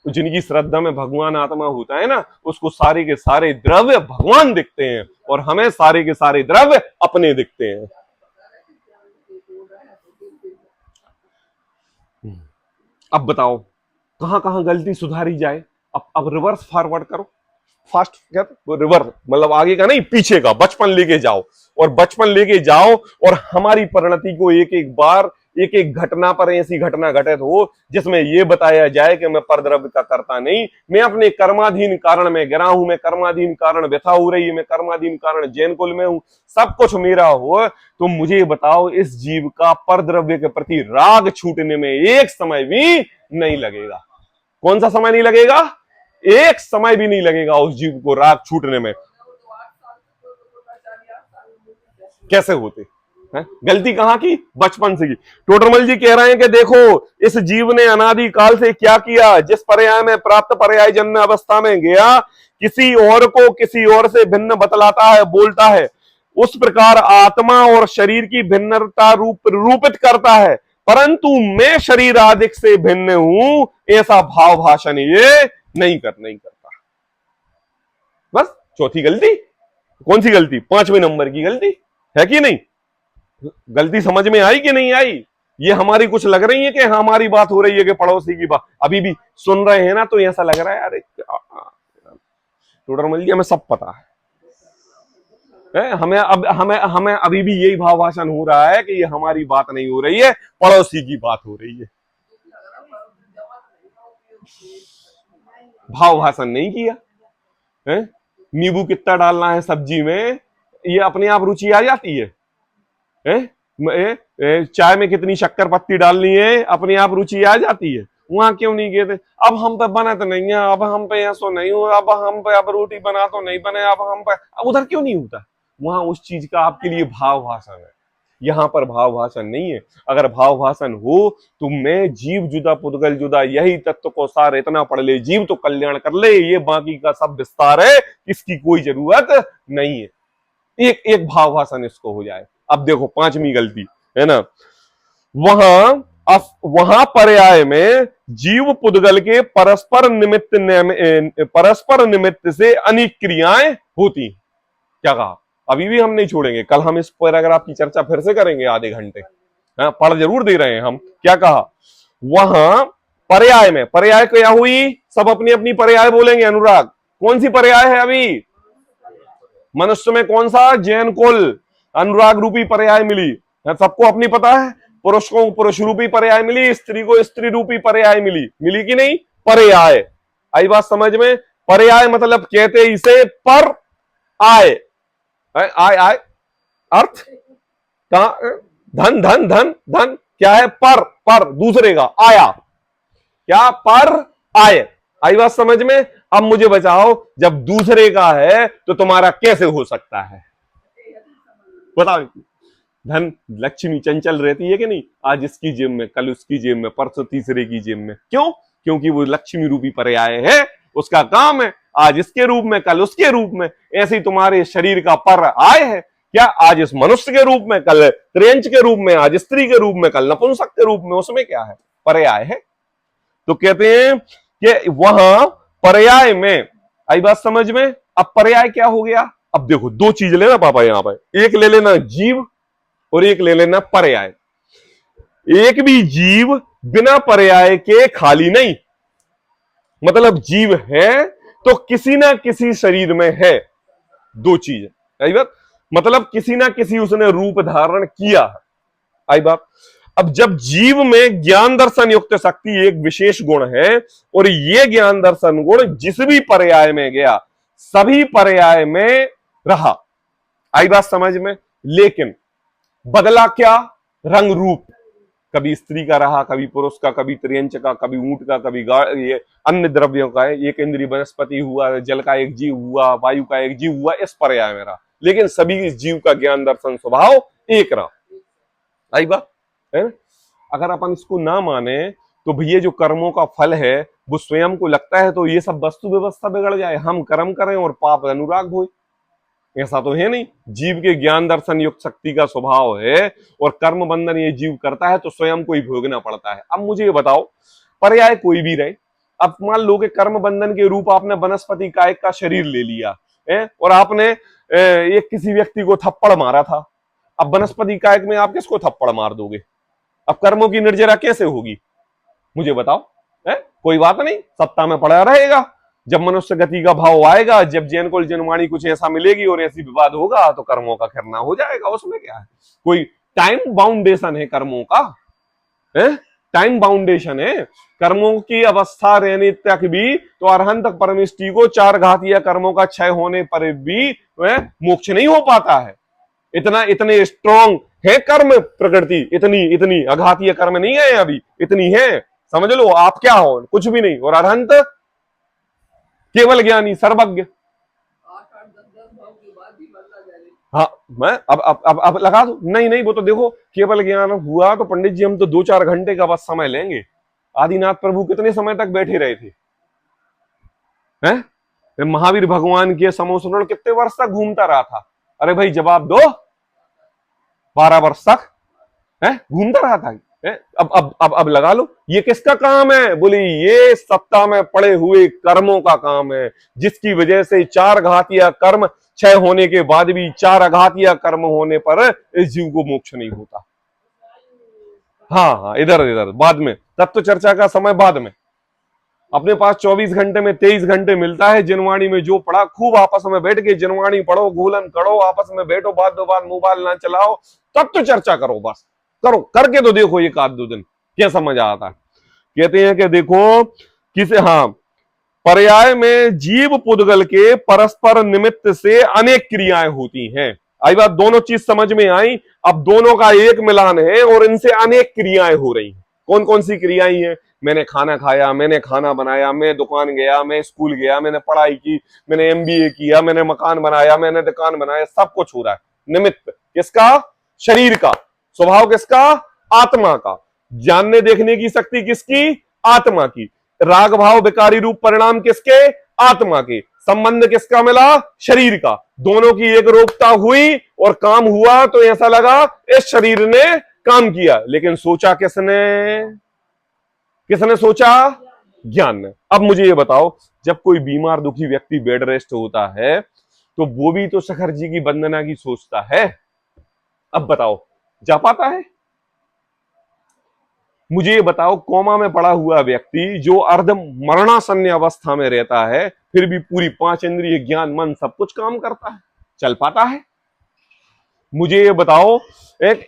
तो जिनकी श्रद्धा में भगवान आत्मा होता है ना, उसको सारे के सारे द्रव्य भगवान दिखते हैं, और हमें सारे के सारे द्रव्य अपने दिखते हैं। अब बताओ कहां कहां गलती सुधारी जाए? अब रिवर्स फॉरवर्ड करो, फास्ट क्या, रिवर्स मतलब आगे का नहीं, पीछे का बचपन लेके जाओ, और बचपन लेके जाओ, और हमारी परिणति को एक एक बार, एक एक घटना पर ऐसी घटना घटित हो जिसमें यह बताया जाए कि मैं परद्रव्य का करता नहीं, मैं अपने कर्माधीन कारण में गिरा हूं, मैं कर्माधीन कारण व्यथा हो रही है, मैं कर्माधीन कारण जैन कुल में हूं, सब कुछ मेरा हो। तो मुझे बताओ इस जीव का परद्रव्य के प्रति राग छूटने में एक समय भी नहीं लगेगा। कौन सा समय नहीं लगेगा? एक समय भी नहीं लगेगा उस जीव को राग छूटने में। कैसे होते हैं? गलती कहां की? बचपन से की। टोडरमल जी कह रहे हैं कि देखो इस जीव ने अनादि काल से क्या किया, जिस पर्याय में प्राप्त पर्याय जन्म अवस्था में गया, किसी और को किसी और से भिन्न बतलाता है, बोलता है, उस प्रकार आत्मा और शरीर की भिन्नता रूपित करता है, परंतु मैं शरीर आदिक से भिन्न हूं ऐसा भाव भाषण ये नहीं करता। बस चौथी गलती। कौन सी गलती? 5वें नंबर की गलती है कि नहीं? गलती समझ में आई कि नहीं आई? ये हमारी कुछ लग रही है कि हमारी बात हो रही है कि पड़ोसी की बात? अभी भी सुन रहे हैं ना, तो ऐसा लग रहा है अरे टोडरमल जी हमें सब पता है, हमें अभी भी यही भाव भाषण हो रहा है कि ये हमारी बात नहीं हो रही है, पड़ोसी की बात हो रही है। भाव भाषण नहीं किया है? नींबू कितना डालना है सब्जी में, ये अपने आप रुचि आ जाती है। चाय में कितनी शक्कर पत्ती डालनी है, अपने आप रुचि आ जाती है। वहां क्यों नहीं गए थे? अब हम पे बना तो नहीं है, अब हम पे ऐसा नहीं हो, अब हम पे अब रोटी बना तो नहीं बने, अब हम पे, अब उधर क्यों नहीं होता? वहां उस चीज का आपके लिए भाव भाषण है, यहां पर भाव भाषण नहीं है। अगर भाव भाषण हो तो मैं जीव जुदा पुद्गल जुदा, यही तत्व को सार इतना पढ़ ले, जीव तो कल्याण कर ले, ये बाकी का सब विस्तार है, इसकी कोई जरूरत नहीं है। एक एक भाव भाषण इसको हो जाए। अब देखो 5वीं गलती है ना, वहां पर्याय में जीव पुद्गल के परस्पर निमित्त से अनेक क्रियाएं होती। क्या कहा? अभी भी हम नहीं छोड़ेंगे, कल हम इस पैराग्राफ की चर्चा फिर से करेंगे आधे घंटे, पढ़ जरूर दे रहे हैं हम। क्या कहा? वहां पर्याय में, पर्याय क्या हुई, सब अपनी अपनी पर्याय बोलेंगे। अनुराग कौन सी पर्याय है अभी? मनुष्य में कौन सा? जैन कुल, अनुराग रूपी पर्याय मिली है, सबको अपनी पता है। पुरुष को पुरुष रूपी पर्याय मिली, स्त्री को स्त्री रूपी पर्याय मिली, मिली कि नहीं? पर्याय आई बात समझ में? पर्याय मतलब कहते इसे पर आय, आय आय अर्थ का धन धन धन धन क्या है? पर दूसरे का आया, क्या? पर आय। आई बात समझ में? अब मुझे बताओ, जब दूसरे का है तो तुम्हारा कैसे हो सकता है? बताओ। धन लक्ष्मी चंचल रहती है कि नहीं? आज इसकी जेब में, कल उसकी जेब में, परसों तीसरे की जेब में। क्यों? क्योंकि वो लक्ष्मी रूपी पर्याय है, उसका काम है आज इसके रूप में, कल उसके रूप में। ऐसे ही तुम्हारे शरीर का पर आय है, क्या? आज इस मनुष्य के रूप में, कल त्रियंच के रूप में, आज स्त्री के रूप में, कल नपुंसक के रूप में। उसमें क्या है? पर्याय है। तो कहते हैं कि वहां पर्याय में, आई बात समझ में? अब पर्याय क्या हो गया? अब देखो, दो चीज लेना पापा यहां पर, एक ले लेना जीव और एक ले लेना पर्याय। एक भी जीव बिना पर्याय के खाली नहीं, मतलब जीव है तो किसी ना किसी शरीर में है। दो चीज, आई बात? मतलब किसी ना किसी उसने रूप धारण किया है। आई बात? अब जब जीव में ज्ञान दर्शन युक्त शक्ति एक विशेष गुण है, और ये ज्ञान दर्शन गुण जिस भी पर्याय में गया, सभी पर्याय में रहा। आई बात समझ में? लेकिन बदला क्या? रंग रूप। कभी स्त्री का रहा, कभी पुरुष का, कभी त्रियंच का, कभी ऊंट का, कभी ये अन्य द्रव्यों का है। एक इंद्रिय वनस्पति हुआ, जल का एक जीव हुआ, वायु का एक जीव हुआ, इस पर्याय में रहा। लेकिन सभी जीव का ज्ञान दर्शन स्वभाव एक रहा। आई बात है? अगर अपन इसको ना माने तो भैया जो कर्मों का फल है वो स्वयं को लगता है तो ये सब वस्तु व्यवस्था बिगड़ जाए, हम कर्म करें और पाप अनुराग हो। ऐसा तो है नहीं। जीव के ज्ञान दर्शन युक्त शक्ति का स्वभाव है, और कर्म बंधन ये जीव करता है तो स्वयं को ही भोगना पड़ता है। अब मुझे ये बताओ, पर्याय कोई भी रहे, अब मान लो कि कर्म बंधन के रूप आपने वनस्पति कायक का शरीर ले लिया है, और आपने एक किसी व्यक्ति को थप्पड़ मारा था। अब वनस्पति कायक में आप किसको थप्पड़ मार दोगे? अब कर्मों की निर्जरा कैसे होगी? मुझे बताओ। है? कोई बात नहीं, सत्ता में पड़ा रहेगा। जब मनुष्य गति का भाव आएगा, जब जैन को जनवाणी कुछ ऐसा मिलेगी और ऐसी विवाद होगा, तो कर्मों का खिरना हो जाएगा। उसमें क्या है? कोई टाइम बाउंडेशन है कर्मों का? है? टाइम बाउंडेशन है कर्मों की अवस्था रहने तक भी। तो अरहंत परमिष्टि को 4 घातीय कर्मों का क्षय होने पर भी मोक्ष नहीं हो पाता है। इतने स्ट्रॉन्ग है कर्म प्रकृति, इतनी अघातीय कर्म नहीं है अभी, इतनी है। समझ लो आप क्या हो? कुछ भी नहीं। और अरहंत केवल ज्ञानी, सर्वज्ञ। हाँ, मैं अब लगा दू। नहीं, वो तो देखो, केवल ज्ञान हुआ तो पंडित जी हम तो 2-4 घंटे का बस समय लेंगे। आदिनाथ प्रभु कितने समय तक बैठे रहे थे? हैं? महावीर भगवान के समोसरण कितने वर्ष तक घूमता रहा था? अरे भाई जवाब दो। 12 वर्ष तक है घूमता रहा था। अब लगा लो, ये किसका काम है? बोले ये सत्ता में पड़े हुए कर्मों का काम है, जिसकी वजह से 4 घातीय कर्म क्षय होने के बाद भी 4 अघातीय कर्म होने पर इस जीव को मोक्ष नहीं होता। हाँ, इधर बाद में, तत्व चर्चा का समय बाद में। अपने पास 24 घंटे में 23 घंटे मिलता है। जनवाणी में जो पढ़ा, खूब आपस में बैठ के जनवाणी पढ़ो, घोलन करो, आपस में बैठो, बात दो बात मोबाइल ना चलाओ, तब तो चर्चा करो। बस करो, करके तो देखो एक आध दो दिन क्या समझ आता है। कहते हैं कि देखो किसे, हाँ, पर्याय में जीव पुद्गल के परस्पर निमित्त से अनेक क्रियाएं होती हैं। आई बात? दोनों चीज समझ में आई। अब दोनों का एक मिलान है और इनसे अनेक क्रियाएं हो रही हैं। कौन कौन सी क्रियाएं हैं? मैंने खाना खाया, मैंने खाना बनाया, मैं दुकान गया, मैं स्कूल गया, मैंने पढ़ाई की, मैंने MBA किया, मैंने मकान बनाया, मैंने दुकान बनाया, सब कुछ हो रहा है। निमित्त किसका? शरीर का। स्वभाव किसका? आत्मा का। जानने देखने की शक्ति किसकी? आत्मा की। राग भाव विकारी रूप परिणाम किसके? आत्मा के। संबंध किसका मिला? शरीर का। दोनों की एक रूपता हुई और काम हुआ तो ऐसा लगा इस शरीर ने काम किया, लेकिन सोचा किसने? किसने सोचा? ज्ञान ने। अब मुझे ये बताओ, जब कोई बीमार दुखी व्यक्ति बेड रेस्ट होता है तो वो भी तो शिखर जी की वंदना की सोचता है। अब बताओ, जा पाता है? मुझे ये बताओ, कोमा में पड़ा हुआ व्यक्ति जो अर्ध मरणासन्न अवस्था में रहता है, फिर भी पूरी 5 इंद्रिय, ज्ञान, मन सब कुछ काम करता है, चल पाता है? मुझे ये बताओ, एक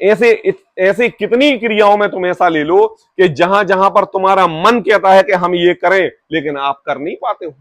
ऐसे कितनी क्रियाओं में तुम ऐसा ले लो कि जहां जहां पर तुम्हारा मन कहता है कि हम ये करें, लेकिन आप कर नहीं पाते हो।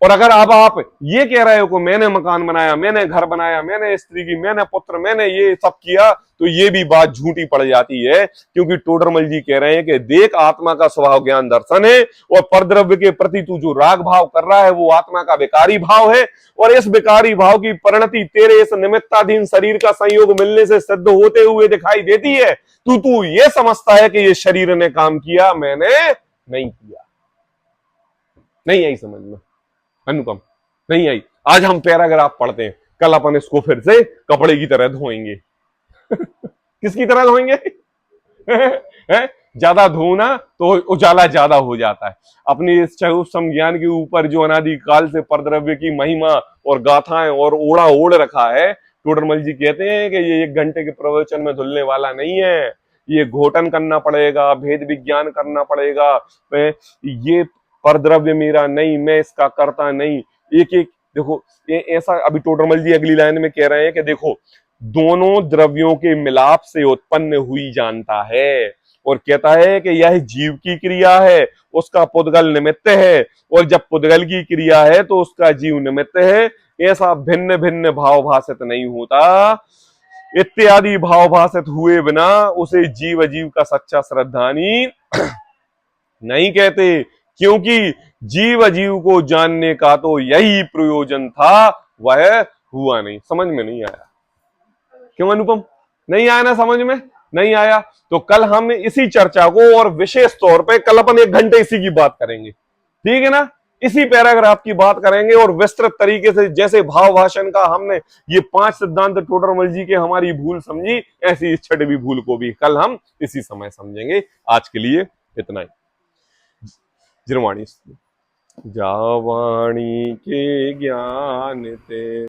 और अगर अब आप ये कह रहे हो कि मैंने मकान बनाया, मैंने घर बनाया, मैंने स्त्री की, मैंने पुत्र, मैंने ये सब किया, तो ये भी बात झूठी पड़ जाती है। क्योंकि टोडरमल जी कह रहे हैं कि देख, आत्मा का स्वभाव ज्ञान दर्शन है, और परद्रव्य के प्रति तू जो राग भाव कर रहा है वो आत्मा का विकारी भाव है, और इस विकारी भाव की परिणति तेरे इस निमित्ताधीन शरीर का संयोग मिलने से सिद्ध होते हुए दिखाई देती है। तू ये समझता है कि ये शरीर ने काम किया, मैंने नहीं किया। नहीं आई समझ में अनुपम? नहीं आई। आज हम पैराग्राफ पढ़ते हैं, कल अपन इसको फिर से कपड़े की तरह धोएंगे। किसकी तरह धोएंगे? ज्यादा धोना तो उजाला ज्यादा हो जाता है। अपनी इस संज्ञान के ऊपर जो अनादि काल से परद्रव्य की महिमा और गाथाएं और ओढ़ा ओढ़ रखा है, टोडरमल जी कहते हैं कि ये 1 घंटे के प्रवचन में धुलने वाला नहीं है। ये घोटन करना पड़ेगा, भेद विज्ञान करना पड़ेगा। ये परद्रव्य मेरा नहीं, मैं इसका करता नहीं। एक एक देखो, ऐसा अभी टोडरमल जी अगली लाइन में कह रहे हैं कि देखो, दोनों द्रव्यों के मिलाप से उत्पन्न हुई जानता है, और कहता है कि यह जीव की क्रिया है, उसका पुद्गल निमित्त है, और जब पुद्गल की क्रिया है तो उसका जीव निमित्त है। ऐसा भिन्न भिन्न भाव भाषित नहीं होता। इत्यादि भाव भाषित हुए बिना उसे जीव अजीव का सच्चा श्रद्धानी नहीं कहते, क्योंकि जीव अजीव को जानने का तो यही प्रयोजन था, वह हुआ नहीं। समझ में नहीं आया? क्यों अनुपम? नहीं आया ना समझ में? नहीं आया तो कल हम इसी चर्चा को, और विशेष तौर पे कल अपन 1 घंटे इसी की बात करेंगे, ठीक है ना? इसी पैराग्राफ की बात करेंगे, और विस्तृत तरीके से, जैसे भाव भाषण का हमने ये 5 सिद्धांत टोडरमल जी के हमारी भूल समझी, ऐसी इस 6वीं भूल को भी कल हम इसी समय समझेंगे। आज के लिए इतना ही। जिरवाणी जावाणी के ज्ञान ते